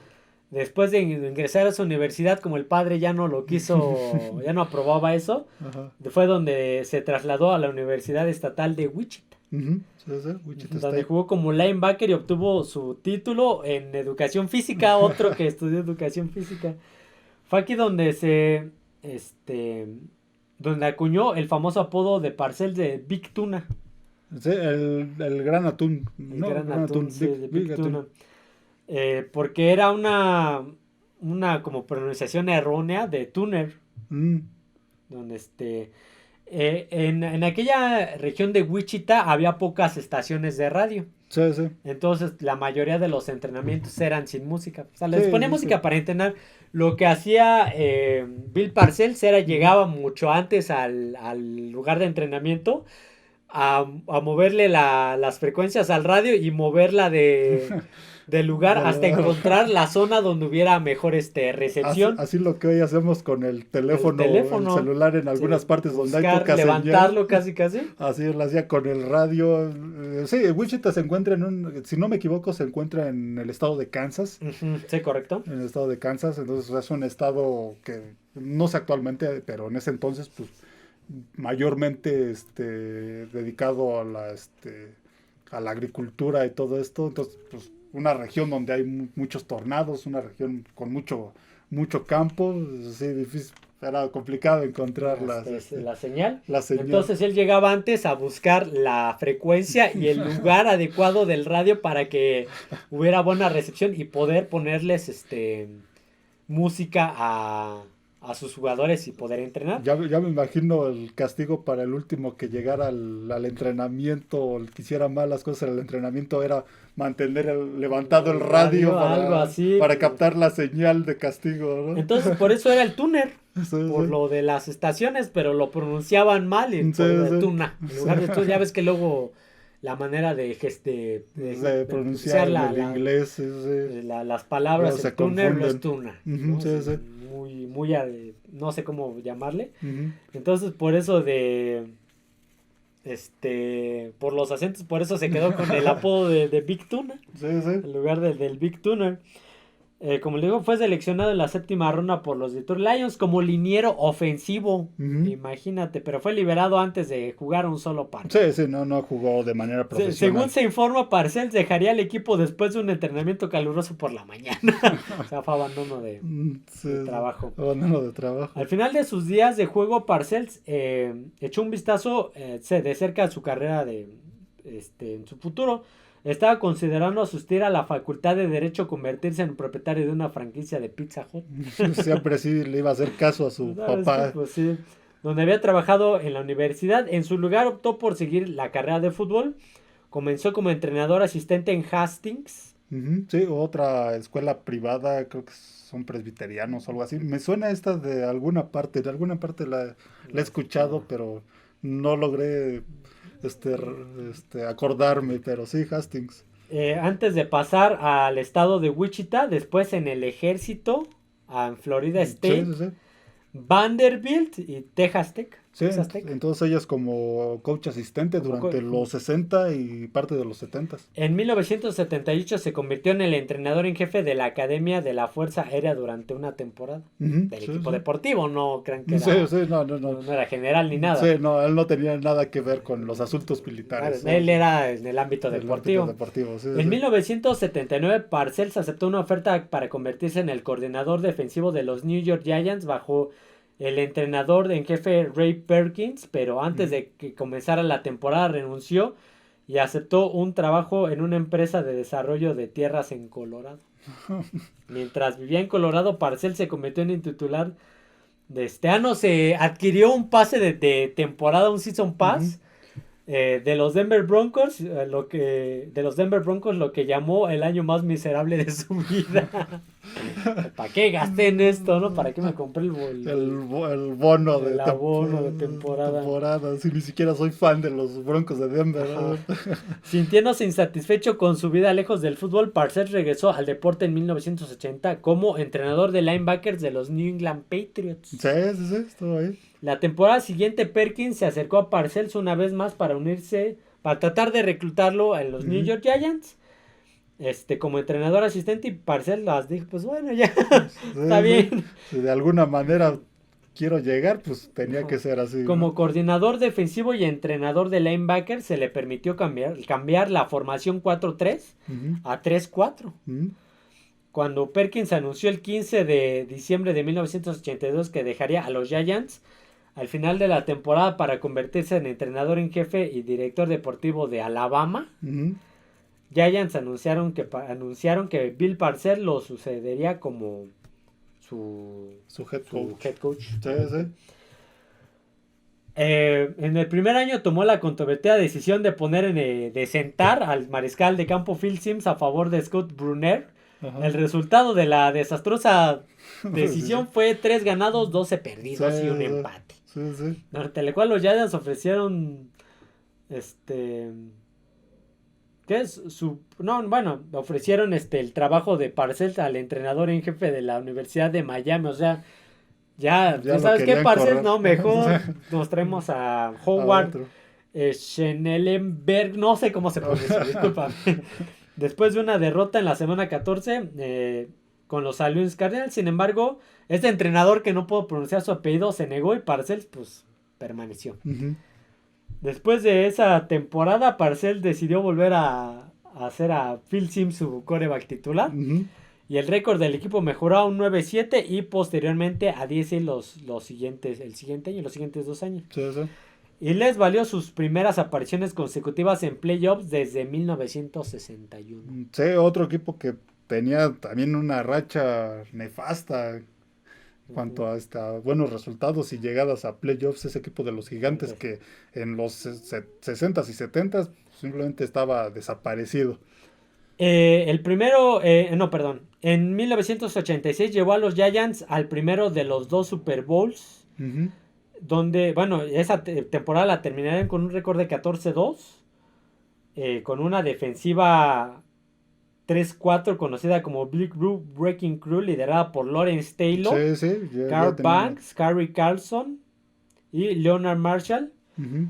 después de ingresar a su universidad, como el padre ya no lo quiso, ya no aprobaba eso, Ajá. fue donde se trasladó a la Universidad Estatal de Wichita, Ujú. Sí, sí, Wichita donde State. jugó como linebacker y obtuvo su título en educación física, otro que estudió educación física. Fue aquí este, donde acuñó el famoso apodo de Parcells de Big Tuna, Sí, el gran atún. el No, gran gran atún, atún, sí, Big, de Big Big atún. Tuna. Porque era una como pronunciación errónea de tuner, Mm, donde en aquella región de Wichita había pocas estaciones de radio. sí, sí. Entonces la mayoría de los entrenamientos eran sin música. O sea, les Sí, ponía sí, sí. música para entrenar. Lo que hacía Bill Parcells era Ujú. llegaba mucho antes al lugar de entrenamiento a moverle las frecuencias al radio y moverla del lugar De hasta la- encontrar la zona donde hubiera mejor Así, recepción. así lo que hoy hacemos con el El teléfono, el teléfono, celular en sí, algunas partes donde hay buscar, poca señal. levantarlo casi casi. Así lo hacía con el radio. Sí, Wichita se encuentra si no me equivoco, se encuentra en el estado de Kansas. Ujú, sí, correcto. En el estado de Kansas, entonces es un estado que no sé actualmente, pero en ese entonces, pues, mayormente dedicado a la agricultura y todo esto. Entonces, pues, una región donde hay muchos tornados, una región con mucho campo, sí, difícil, era complicado encontrar la señal. La señal. Entonces él llegaba antes a buscar la frecuencia y el lugar adecuado del radio para que hubiera buena recepción y poder ponerles música a sus jugadores y poder entrenar. Ya me imagino el castigo para el último que llegara al entrenamiento o que hiciera mal las cosas en el entrenamiento era mantener levantado el radio algo así, para captar la señal de castigo, ¿no? Entonces por eso era el tuner, por lo de las estaciones, pero lo pronunciaban mal y por lo de tuna. En lugar de tú, ya ves que luego la manera de pronunciar el inglés, las palabras, el tuner no es tuna, ¿no? Sí. Muy no sé cómo llamarle. Uh-huh. Entonces por eso por los acentos, por eso se quedó con el apodo de Big Tuna, en lugar del Big Tuner. Como le digo, fue seleccionado en la 7ª ronda por los Detroit Lions como liniero ofensivo. Uh-huh. Imagínate, pero fue liberado antes de jugar un solo partido. Sí, no jugó de manera profesional. Según se informa, Parcells dejaría el equipo después de un entrenamiento caluroso por la mañana. O sea, fue abandono de trabajo. Abandono de trabajo. Al final de sus días de juego, Parcells echó un vistazo de cerca a su carrera en su futuro. Estaba considerando asistir a la facultad de Derecho, convertirse en propietario de una franquicia de Pizza Hut. Siempre sí le iba a hacer caso a su papá. Pues sí. Donde había trabajado en la universidad. En su lugar optó por seguir la carrera de fútbol. Comenzó como entrenador asistente en Hastings. Uh-huh. Sí, otra escuela privada, creo que son presbiterianos o algo así. Me suena esta de alguna parte la he escuchado, pero no logré acordarme, pero sí, Hastings. Antes de pasar al estado de Wichita, después en el ejército, en Florida State, sí. Vanderbilt y Texas Tech. Sí, entonces ella es como coach asistente durante los 60 y parte de los 70. En 1978 se convirtió en el entrenador en jefe de la Academia de la Fuerza Aérea durante una temporada. Uh-huh, del equipo deportivo, no crean que era, no era general ni nada. Sí, no, él no tenía nada que ver con los asuntos militares. Claro, él era en el ámbito deportivo. En 1979 Parcells aceptó una oferta para convertirse en el coordinador defensivo de los New York Giants bajo el entrenador en jefe Ray Perkins, pero antes de que comenzara la temporada renunció y aceptó un trabajo en una empresa de desarrollo de tierras en Colorado. Mientras vivía en Colorado, Parcells se convirtió en el titular de este año. Se adquirió un pase de temporada, un season pass, de los Denver Broncos, lo que llamó el año más miserable de su vida. ¿Para qué gasté en esto, no? ¿Para qué me compré el bono de temporada? Si ni siquiera soy fan de los Broncos de Denver. Sintiéndose insatisfecho con su vida lejos del fútbol, Parcells regresó al deporte en 1980 como entrenador de linebackers de los New England Patriots. Sí, estuvo ahí. La temporada siguiente, Perkins se acercó a Parcells una vez más para tratar de reclutarlo en los New York Giants. Como entrenador asistente, y Parcells las dijo, pues bueno, ya, está bien. Si de alguna manera quiero llegar, pues tenía que ser así. Como coordinador defensivo y entrenador de linebacker, se le permitió cambiar la formación 4-3 a 3-4. Cuando Perkins anunció el 15 de diciembre de 1982 que dejaría a los Giants al final de la temporada para convertirse en entrenador en jefe y director deportivo de Alabama, Giants anunciaron que Bill Parcells lo sucedería como su head coach. Sí. En el primer año tomó la controvertida decisión de sentar al mariscal de campo Phil Simms a favor de Scott Brunner. Ajá. El resultado de la desastrosa decisión fue 3 ganados, 12 perdidos y un empate. Sí. Ante lo cual los Giants ofrecieron ofrecieron el trabajo de Parcells al entrenador en jefe de la Universidad de Miami. O sea, ya ¿sabes qué, Parcells? No, mejor nos traemos a Howard Schnellenberg, no sé cómo se pronuncia, discúlpame. Después de una derrota en la semana 14 con los St. Louis Cardinals, sin embargo, este entrenador que no puedo pronunciar su apellido se negó y Parcells pues permaneció. Después de esa temporada, Parcells decidió volver a a hacer a Phil Simms su quarterback titular. Ujú. Y el récord del equipo mejoró a un 9-7 y posteriormente a 10 el siguiente año, los siguientes 2 años. Sí, sí. Y les valió sus primeras apariciones consecutivas en playoffs desde 1961. Sí, otro equipo que tenía también una racha nefasta en cuanto a buenos resultados y llegadas a playoffs, ese equipo de los Gigantes que en los 60s y 70s simplemente estaba desaparecido. El primero, no, perdón. En 1986 llevó a los Giants al primero de los 2 Super Bowls. Ujú. Donde, bueno, esa temporada la terminaron con un récord de 14-2. Con una defensiva 3-4 conocida como Big Blue Breaking Crew, liderada por Lawrence Taylor, Sí, sí, ya Carl tenía. Banks, Carrie Carlson y Leonard Marshall. Ujú.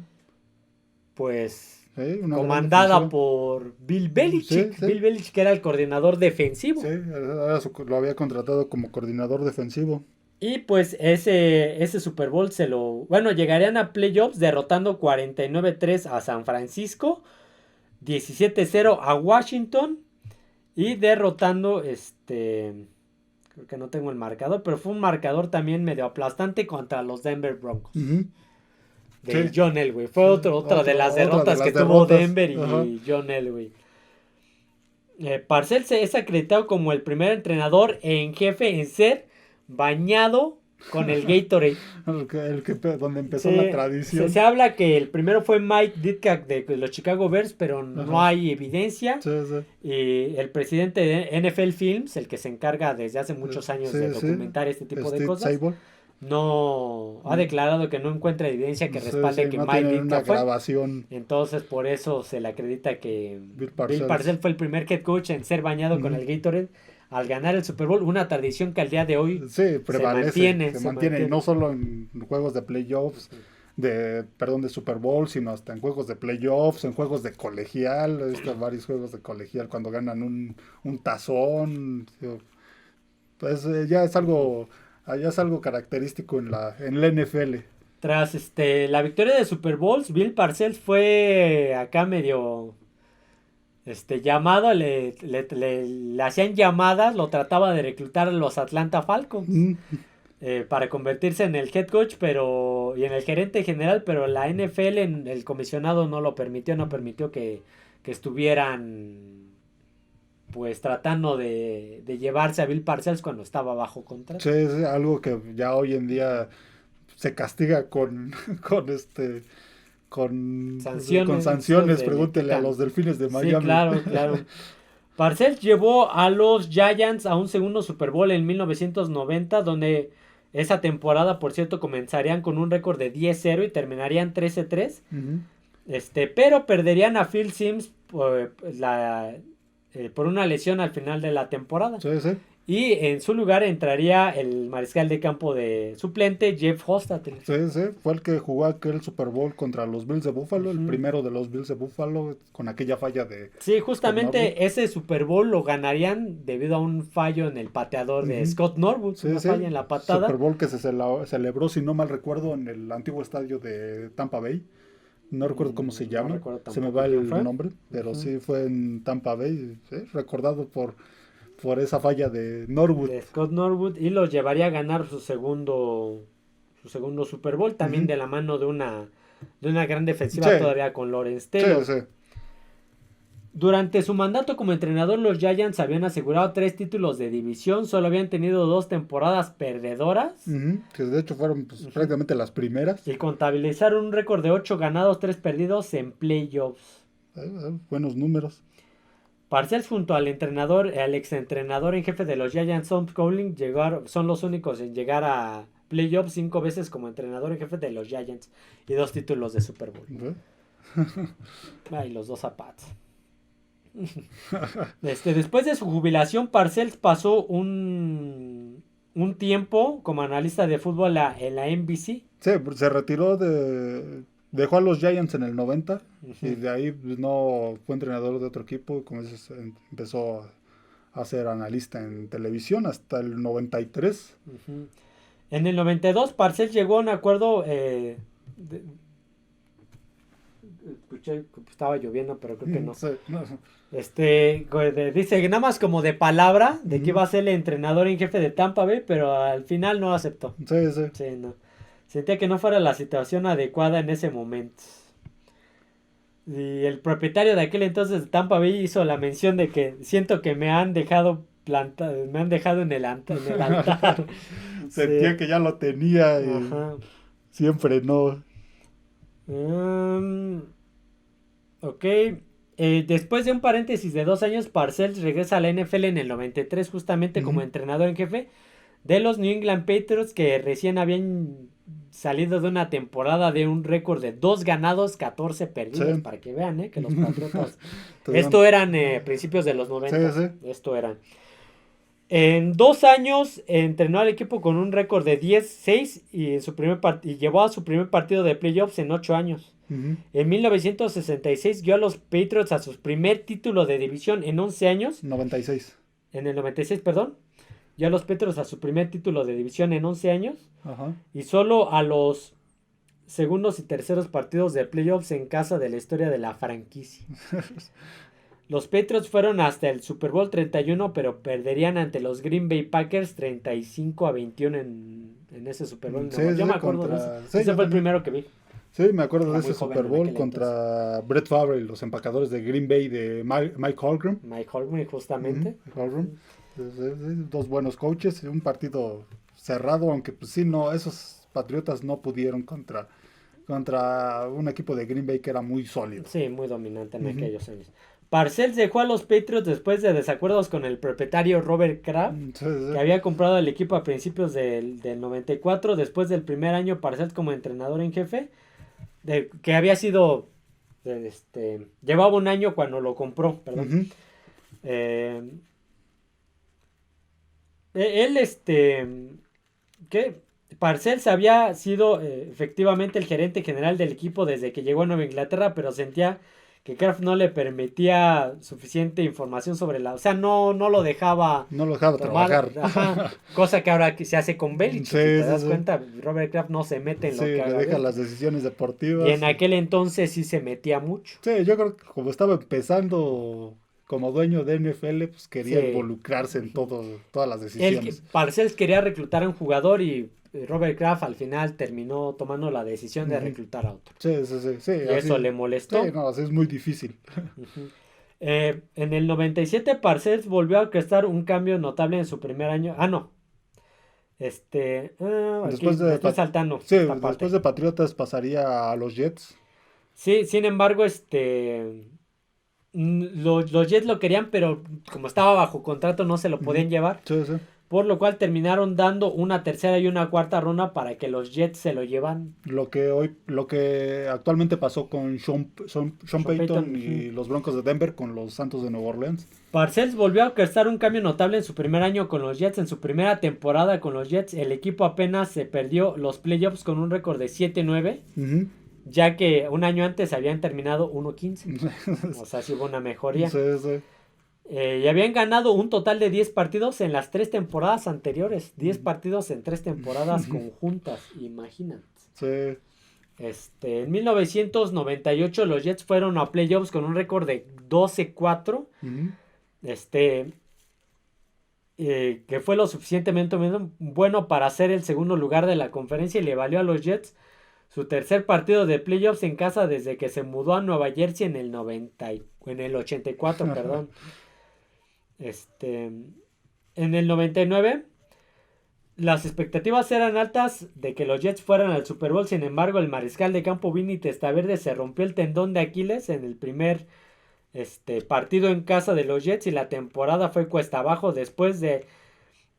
Pues Sí, una gran comandada defensiva. por Bill Belichick. Sí, sí. Bill Belichick era el coordinador defensivo. Sí, lo había contratado como coordinador defensivo. Y pues ese Super Bowl bueno, llegarían a playoffs derrotando 49-3 a San Francisco, 17-0 a Washington y derrotando creo que no tengo el marcador, pero fue un marcador también medio aplastante contra los Denver Broncos. Ujú. De Sí. John Elway. Fue otra de las derrotas que tuvo Denver y Ajá. John Elway. Parcells es acreditado como el primer entrenador en jefe en ser bañado con el Gatorade. Donde empezó Sí, la tradición. se habla que el primero fue Mike Ditka de los Chicago Bears, pero no Ajá. hay evidencia. Sí, sí. Y el presidente de NFL Films, el que se encarga desde hace muchos años Sí, de sí. documentar este tipo de Steve cosas, Sable. no ha declarado que no encuentra evidencia que Sí, respalde sí, que no Mike tienen una Ditka fue. grabación. Entonces, por eso se le acredita que Bill Bill Parcells. Parcells fue el primer head coach en ser bañado con Ujú. el Gatorade al ganar el Super Bowl. Una tradición que al día de hoy Sí, prevalece, se mantiene, y mantiene. no solo en juegos de playoffs, de Super Bowl, sino hasta en juegos de playoffs, en juegos de colegial, varios juegos de colegial cuando ganan un tazón, pues ya es algo característico en la NFL. Tras la victoria de Super Bowls, Bill Parcells fue acá medio llamado, le hacían llamadas, lo trataba de reclutar a los Atlanta Falcons Mm, para convertirse en el head coach y en el gerente general, pero la NFL, el comisionado no lo permitió, no permitió que estuvieran pues tratando de llevarse a Bill Parcells cuando estaba bajo contrato. sí, es algo que ya hoy en día se castiga con con Sanciones, sanciones, le pregúntele a quitan. los Delfines de Sí, Miami. claro, claro. Parcells llevó a los Giants a un segundo Super Bowl en 1990, donde esa temporada, por cierto, comenzarían con un récord de 10-0 y terminarían 13-3. Ujú. Pero perderían a Phil Simms por una lesión al final de la temporada. Sí, sí. Y en su lugar entraría el mariscal de campo de suplente, Jeff Hostetler. Sí, sí, fue el que jugó aquel Super Bowl contra los Bills de Buffalo, el Ujú. primero de los Bills de Buffalo, con aquella falla de Sí, Scott Norwood. justamente ese Super Bowl lo ganarían debido a un fallo en el pateador de Ujú. Scott Norwood, Sí, una sí, falla en la patada. Super Bowl que se celebró, si no mal recuerdo, en el antiguo estadio de Tampa Bay. No recuerdo cómo se No llama, recuerdo se me tampoco va quién el fue. nombre, pero Ujú. sí fue en Tampa Bay, sí, recordado por esa falla de Norwood. De Scott Norwood, y los llevaría a ganar su segundo Super Bowl, también Ujú. de la mano de una gran defensiva Sí, todavía con Lawrence sí, Taylor. sí. Durante su mandato como entrenador, los Giants habían asegurado 3 títulos de división, solo habían tenido 2 temporadas perdedoras Ujú, que de hecho fueron pues, Ujú. prácticamente las primeras. y contabilizaron un récord de 8 ganados, 3 perdidos en playoffs. Buenos números. Parcells junto al exentrenador en jefe de los Giants, Tom Cowling, son los únicos en llegar a playoffs 5 veces como entrenador en jefe de los Giants y 2 títulos de Super Bowl. ¿Ve? Ay, los 2 zapatos. Después de su jubilación, Parcells pasó un tiempo como analista de fútbol en la NBC. Sí, se retiró dejó a los Giants en el 90 Ujú. y de ahí pues, no fue entrenador de otro equipo y como dices, empezó a ser analista en televisión hasta el 93. Ujú. En el 92, Parcells llegó a un acuerdo escuché que estaba lloviendo, pero creo que no. Sí, no. Dice que nada más como de palabra, de que iba a ser el entrenador en jefe de Tampa Bay, pero al final no aceptó. Sí, sí. Sí, no. Sentía que no fuera la situación adecuada en ese momento. Y el propietario de aquel entonces de Tampa Bay hizo la mención de que siento que me han dejado plantado, me han dejado en el altar. Sentía Sí. que ya lo tenía y Ajá. siempre no. Ok. Después de un paréntesis de 2 años, Parcells regresa a la NFL en el 93 justamente como Ujú. entrenador en jefe de los New England Patriots, que recién habían salido de una temporada de un récord de 2 ganados, 14 perdidos, Sí. para que vean, que los Patriotas... Tuvieron- Esto eran principios de los Sí, 90. sí. Esto eran. En 2 años entrenó al equipo con un récord de 10-6 y, y llevó a su primer partido de playoffs en 8 años. Ujú. En 1966 guió a los Patriots a su primer título de división en 11 años. 96. En el 96, perdón. Guió a los Patriots a su primer título de división en 11 años. Ajá. Y solo a los segundos y terceros partidos de playoffs en casa de la historia de la franquicia. Los Patriots fueron hasta el Super Bowl 31, pero perderían ante los Green Bay Packers 35-21 en ese Super Bowl. Sí, Yo sí, me acuerdo de contra- ese. sí, Ese yo fue el también. primero que vi. Sí, me acuerdo Era de muy ese joven Super en Bowl aquel contra Brett Favre y los empacadores de Green Bay de Mike Holmgren. Mike Holmgren, justamente. Ujú, Holmgren. Sí, dos buenos coaches, un partido cerrado, aunque pues sí, no, esos Patriotas no pudieron contra un equipo de Green Bay que era muy sólido. Sí, muy dominante en Ujú. aquellos años. Parcells dejó a los Patriots después de desacuerdos con el propietario Robert Kraft, Sí, sí. que había comprado el equipo a principios del 94. Después del primer año, Parcells como entrenador en jefe, que había sido, llevaba un año cuando lo compró, perdón. Ujú. Eh, él, ¿qué? Parcells había sido efectivamente el gerente general del equipo desde que llegó a Nueva Inglaterra, pero sentía que Kraft no le permitía suficiente información sobre o sea, no lo dejaba No lo dejaba tomar, trabajar. ajá, cosa que ahora se hace con Belichick, Sí, si te sí, das sí. cuenta, Robert Kraft no se mete en Sí, lo que le haga deja Belichick. las decisiones deportivas. Y en aquel entonces sí se metía mucho. Sí, yo creo que como estaba empezando como dueño de NFL, pues quería Sí. involucrarse en todas las decisiones. Parcells quería reclutar a un jugador y Robert Kraft al final terminó tomando la decisión de Ujú. reclutar a otro. Sí, sí, sí, sí, Y así- eso le molestó. Sí, no, así es muy difícil. Ujú. En el 97 Parcells volvió a orquestar un cambio notable en su primer año. Ah, no. Aquí Después me de, estoy Pat- saltando sí, esta parte. después de Patriotas pasaría a los Jets. Sí, sin embargo, los Jets lo querían, pero como estaba bajo contrato no se lo podían Ujú. llevar. Sí, sí. Por lo cual terminaron dando una tercera y una cuarta ronda para que los Jets se lo llevan. Lo que actualmente pasó con Sean Payton Payton, y ujú. los Broncos de Denver con los Santos de Nueva Orleans. Parcells volvió a orquestar un cambio notable en su primer año con los Jets. En su primera temporada con los Jets, el equipo apenas se perdió los playoffs con un récord de 7-9, Ujú. ya que un año antes habían terminado 1-15. O sea, sí hubo una mejoría. Sí, sí. Y habían ganado un total de 10 partidos en las 3 temporadas anteriores. 10 partidos en 3 temporadas conjuntas, imagínate. Sí. En 1998 los Jets fueron a playoffs con un récord de 12-4. Ujú. Que fue lo suficientemente bueno para ser el segundo lugar de la conferencia y le valió a los Jets su tercer partido de playoffs en casa desde que se mudó a Nueva Jersey en el 84, perdón. En el 99 las expectativas eran altas de que los Jets fueran al Super Bowl. Sin embargo, el mariscal de campo Vinny Testaverde se rompió el tendón de Aquiles en el primer partido en casa de los Jets y la temporada fue cuesta abajo. Después de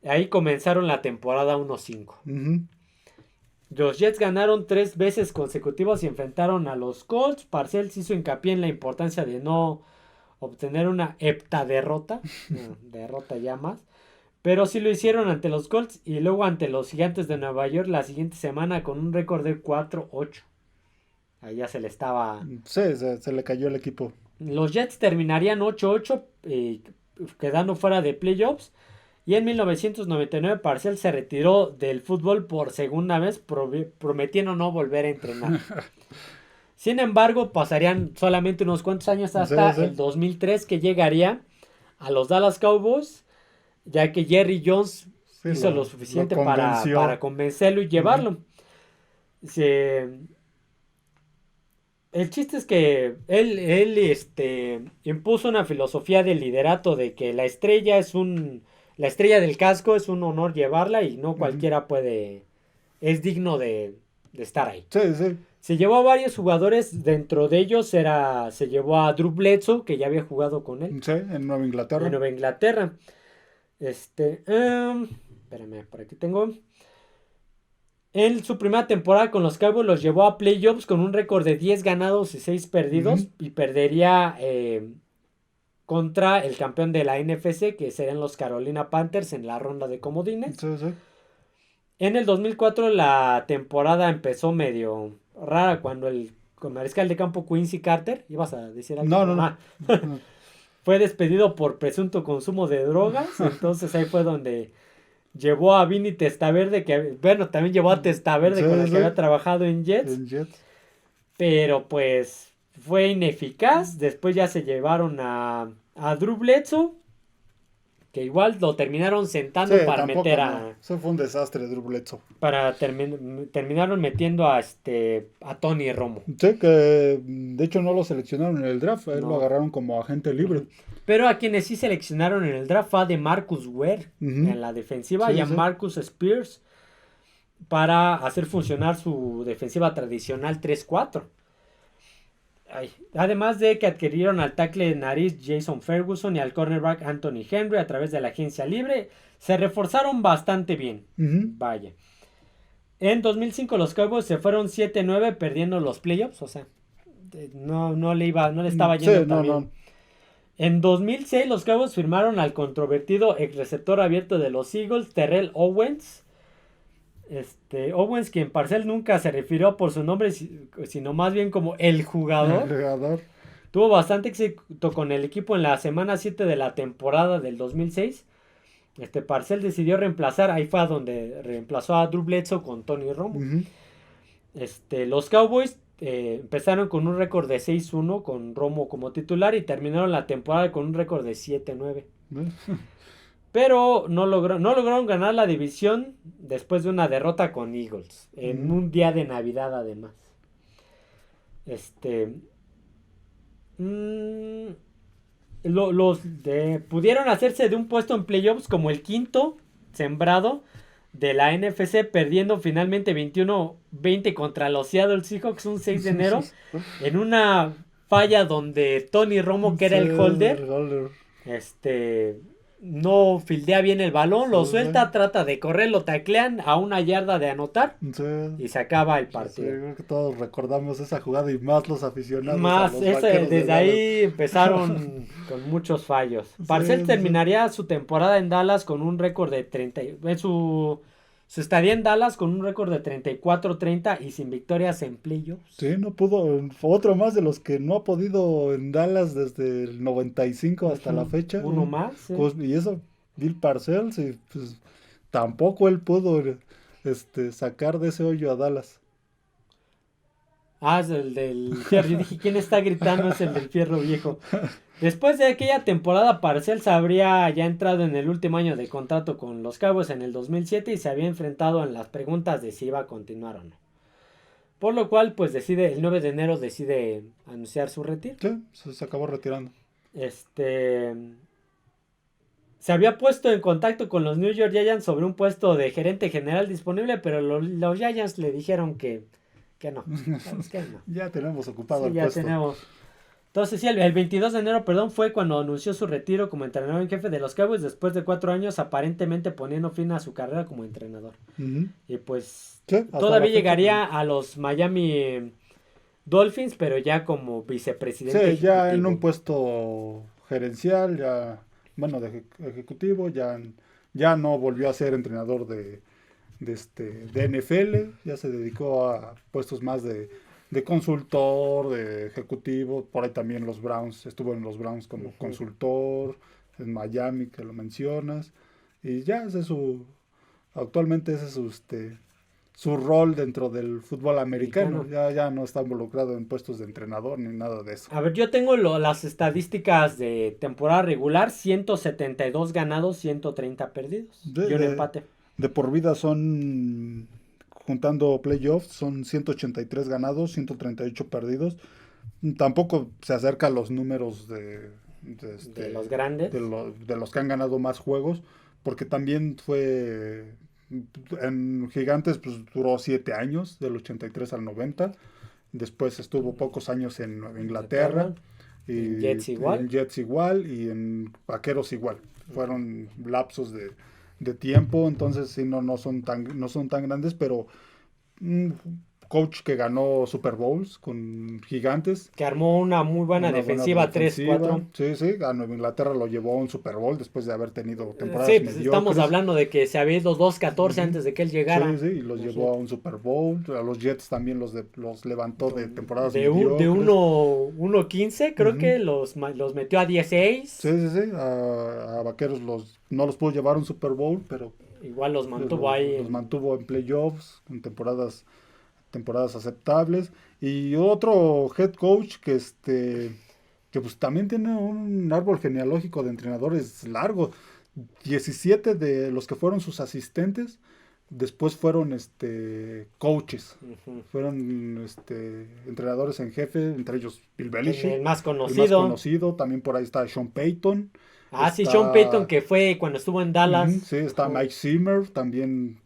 ahí comenzaron la temporada 1-5. Ujú. Los Jets ganaron 3 veces consecutivas y enfrentaron a los Colts. Parcells hizo hincapié en la importancia de no obtener una heptaderrota, una derrota ya más. Pero sí lo hicieron ante los Colts y luego ante los Gigantes de Nueva York la siguiente semana con un récord de 4-8. Ahí ya se le estaba... Sí, se le cayó el equipo. Los Jets terminarían 8-8, quedando fuera de playoffs. Y en 1999 Parcells se retiró del fútbol por segunda vez, prometiendo no volver a entrenar. Sin embargo, pasarían solamente unos cuantos años hasta el 2003 que llegaría a los Dallas Cowboys, ya que Jerry Jones hizo lo suficiente para convencerlo y llevarlo. El chiste es que él impuso una filosofía de liderato de que la estrella del casco es un honor llevarla y no cualquiera es digno de estar ahí. Sí, sí. Se llevó a varios jugadores, dentro de ellos se llevó a Drew Bledsoe, que ya había jugado con él. Sí, en Nueva Inglaterra. En Nueva Inglaterra. Espérame, por aquí tengo. En su primera temporada con los Cowboys los llevó a playoffs con un récord de 10 ganados y 6 perdidos. Y perdería contra el campeón de la NFC, que serían los Carolina Panthers, en la ronda de comodines. Sí, sí. En el 2004 la temporada empezó medio rara cuando el mariscal de campo Quincy Carter, ¿ibas a decir algo? No. Fue despedido por presunto consumo de drogas. Entonces ahí fue donde llevó a Vinny Testaverde, que bueno, también llevó a Testaverde con el que había trabajado en Jets. Pero pues fue ineficaz. Después ya se llevaron a Drew Bledsoe, que igual lo terminaron sentando para meter a... Eso fue un desastre, Drew Bledsoe. Terminaron metiendo a Tony Romo. Sí, que de hecho no lo seleccionaron en el draft, él lo agarraron como agente libre. Pero a quienes sí seleccionaron en el draft fue a de Marcus Ware en la defensiva y a Marcus Spears para hacer funcionar su defensiva tradicional 3-4. Además de que adquirieron al tackle de nariz Jason Ferguson y al cornerback Anthony Henry a través de la agencia libre, se reforzaron bastante bien. Vaya. En 2005 los Cowboys se fueron 7-9 perdiendo los playoffs, o sea, no le estaba yendo tan bien. En 2006 los Cowboys firmaron al controvertido ex receptor abierto de los Eagles, Terrell Owens. Owens, quien Parcell nunca se refirió por su nombre, sino más bien como el jugador. Tuvo bastante éxito con el equipo en la semana 7 de la temporada del 2006. Parcell decidió reemplazar, ahí fue a donde reemplazó a Drew Bledsoe con Tony Romo. Los Cowboys empezaron con un récord de 6-1 con Romo como titular y terminaron la temporada con un récord de 7-9. Pero no lograron ganar la división después de una derrota con Eagles. En un día de Navidad, además. Pudieron hacerse de un puesto en playoffs como el quinto sembrado de la NFC, perdiendo finalmente 21-20 contra los Seattle Seahawks un 6 de enero. En una falla donde Tony Romo, que era el holder, no fildea bien el balón, lo suelta, trata de correr, lo taclean a 1 yarda de anotar y se acaba el partido. Sí, creo que todos recordamos esa jugada y más los aficionados. Desde ahí empezaron con muchos fallos. Parcell terminaría su temporada en Dallas con un récord de 30. Su estadía en Dallas con un récord de 34-30 y sin victorias en playoffs. Sí, no pudo. Otro más de los que no ha podido en Dallas desde el 95 hasta la fecha. Uno más. Sí. Y eso, Bill Parcells, pues, tampoco él pudo sacar de ese hoyo a Dallas. Es el del fierro. Yo dije, ¿quién está gritando? Es el del fierro viejo. Después de aquella temporada, Parcells habría ya entrado en el último año de contrato con los Cowboys en el 2007 y se había enfrentado en las preguntas de si iba a continuar o no. Por lo cual, pues el 9 de enero decide anunciar su retiro. Sí, se acabó retirando. Se había puesto en contacto con los New York Giants sobre un puesto de gerente general disponible, pero los Giants le dijeron que no. Ya tenemos ocupado el ya puesto. Tenemos. Entonces, sí, el 22 de enero, fue cuando anunció su retiro como entrenador en jefe de los Cowboys después de 4 años aparentemente poniendo fin a su carrera como entrenador. Y pues todavía llegaría a los Miami Dolphins, pero ya como vicepresidente ejecutivo. Ya en un puesto gerencial, de ejecutivo, ya no volvió a ser entrenador de NFL, ya se dedicó a puestos más de consultor, de ejecutivo. Por ahí también los Browns, estuvo en los Browns como consultor, en Miami, que lo mencionas, y ya actualmente ese es su rol dentro del fútbol americano. Ya no está involucrado en puestos de entrenador ni nada de eso. A ver, yo tengo las estadísticas de temporada regular, 172 ganados, 130 perdidos y un empate. De por vida son, juntando playoffs, son 183 ganados, 138 perdidos. Tampoco se acerca a los números de los grandes. De los que han ganado más juegos, porque también fue en Gigantes, pues duró 7 años, del 83 al 90. Después estuvo pocos años en Nueva Inglaterra. Y en Jets igual. En Jets igual y en Vaqueros igual. Fueron lapsos de tiempo, entonces sí no son tan grandes, pero coach que ganó Super Bowls con Gigantes. Que armó una muy buena defensiva, 3-4. Sí, a Nueva Inglaterra lo llevó a un Super Bowl después de haber tenido temporadas mediocres. Estamos hablando de que se había ido 2-14 antes de que él llegara. Sí, y los llevó a un Super Bowl. A los Jets también los levantó de temporadas mediocres. De 1-15, creo que los metió a 16. Sí. A Vaqueros no los pudo llevar a un Super Bowl, pero igual los mantuvo ahí. Los mantuvo en playoffs, en temporadas aceptables. Y otro head coach que pues también tiene un árbol genealógico de entrenadores largo. 17 de los que fueron sus asistentes después fueron coaches. Fueron entrenadores en jefe, entre ellos Bill Belichick, el más conocido. También por ahí está Sean Payton. Sí, Sean Payton, que fue cuando estuvo en Dallas. Sí, está Mike Zimmer, también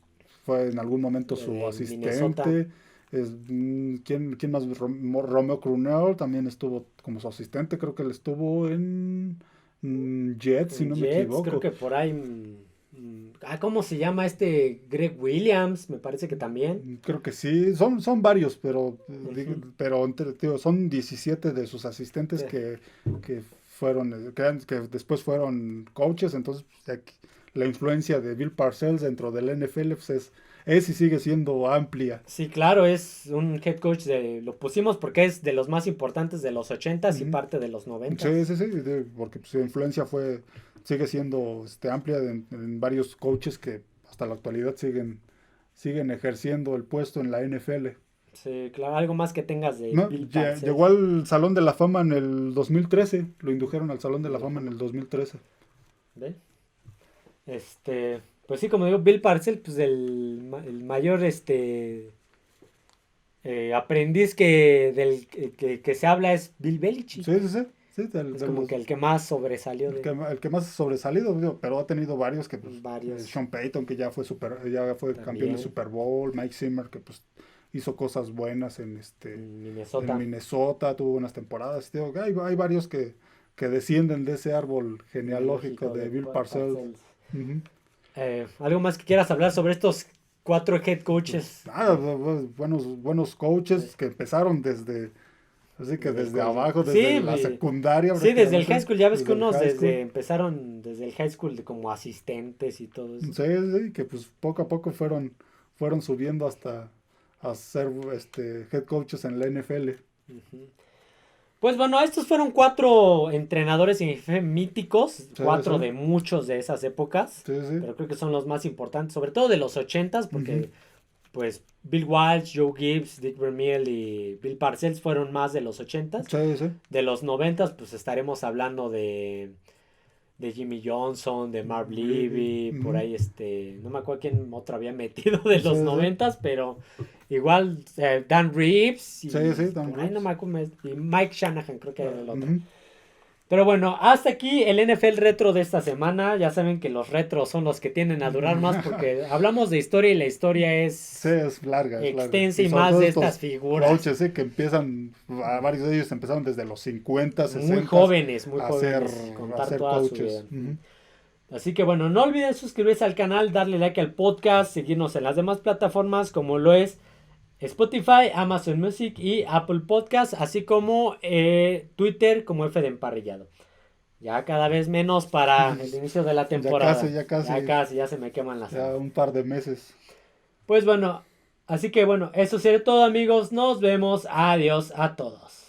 fue en algún momento su asistente. ¿Quién más? Romeo Crennel también estuvo como su asistente, creo que él estuvo en Jets, si no me equivoco. Creo que por ahí... ¿cómo se llama Greg Williams? Me parece que también. Creo que sí, son varios, pero son 17 de sus asistentes que fueron, que después fueron coaches. Entonces la influencia de Bill Parcells dentro del NFL pues es y sigue siendo amplia. Sí, claro, es un head coach lo pusimos porque es de los más importantes de los 80s y parte de los 90s. Sí, porque su influencia sigue siendo amplia en varios coaches que hasta la actualidad siguen ejerciendo el puesto en la NFL. Sí, claro, algo más que tengas de Bill Parcells. Llegó al Salón de la Fama en el 2013, lo indujeron al Salón de la Fama en el 2013. ¿Ve? Pues sí, como digo, Bill Parcells, pues el mayor aprendiz que se habla es Bill Belichick. Sí. Es como que el que más sobresalió. El que más sobresalido, pero ha tenido varios que pues, Sean Payton, que ya fue campeón de Super Bowl, Mike Zimmer, que pues hizo cosas buenas en Minnesota, tuvo unas temporadas. Hay varios que descienden de ese árbol genealógico de Bill Parcells. ¿Algo más que quieras hablar sobre estos 4 head coaches? Buenos coaches que empezaron desde abajo, desde la secundaria. Sí, desde el high school. Ya ves que unos empezaron desde el high school como asistentes y todo eso. Sí, que pues poco a poco fueron subiendo hasta a ser head coaches en la NFL. Pues bueno, estos fueron 4 entrenadores míticos, 4 de muchos de esas épocas, pero creo que son los más importantes, sobre todo de los 80s, porque pues Bill Walsh, Joe Gibbs, Dick Vermeil y Bill Parcells fueron más de los 80s. De los 90s pues estaremos hablando de Jimmy Johnson, de Marv Levy, por ahí no me acuerdo quién otro había metido de los 90s, pero igual Dan Reeves y, Dan Reeves. No me acuerdo, y Mike Shanahan creo que era el otro. Pero bueno, hasta aquí el NFL retro de esta semana. Ya saben que los retros son los que tienen a durar más porque hablamos de historia y la historia es larga, extensa y más de estas figuras. Coaches, que empiezan, varios de ellos empezaron desde los 50, 60. Muy jóvenes, contar toda coaches. Su vida. Así que bueno, no olviden suscribirse al canal, darle like al podcast, seguirnos en las demás plataformas como lo es Spotify, Amazon Music y Apple Podcast, así como Twitter como F de Emparrillado. Ya cada vez menos para el inicio de la temporada. Ya casi. Ya se me queman las alas. Ya un par de meses. Pues bueno, así que bueno, eso sería todo amigos. Nos vemos. Adiós a todos.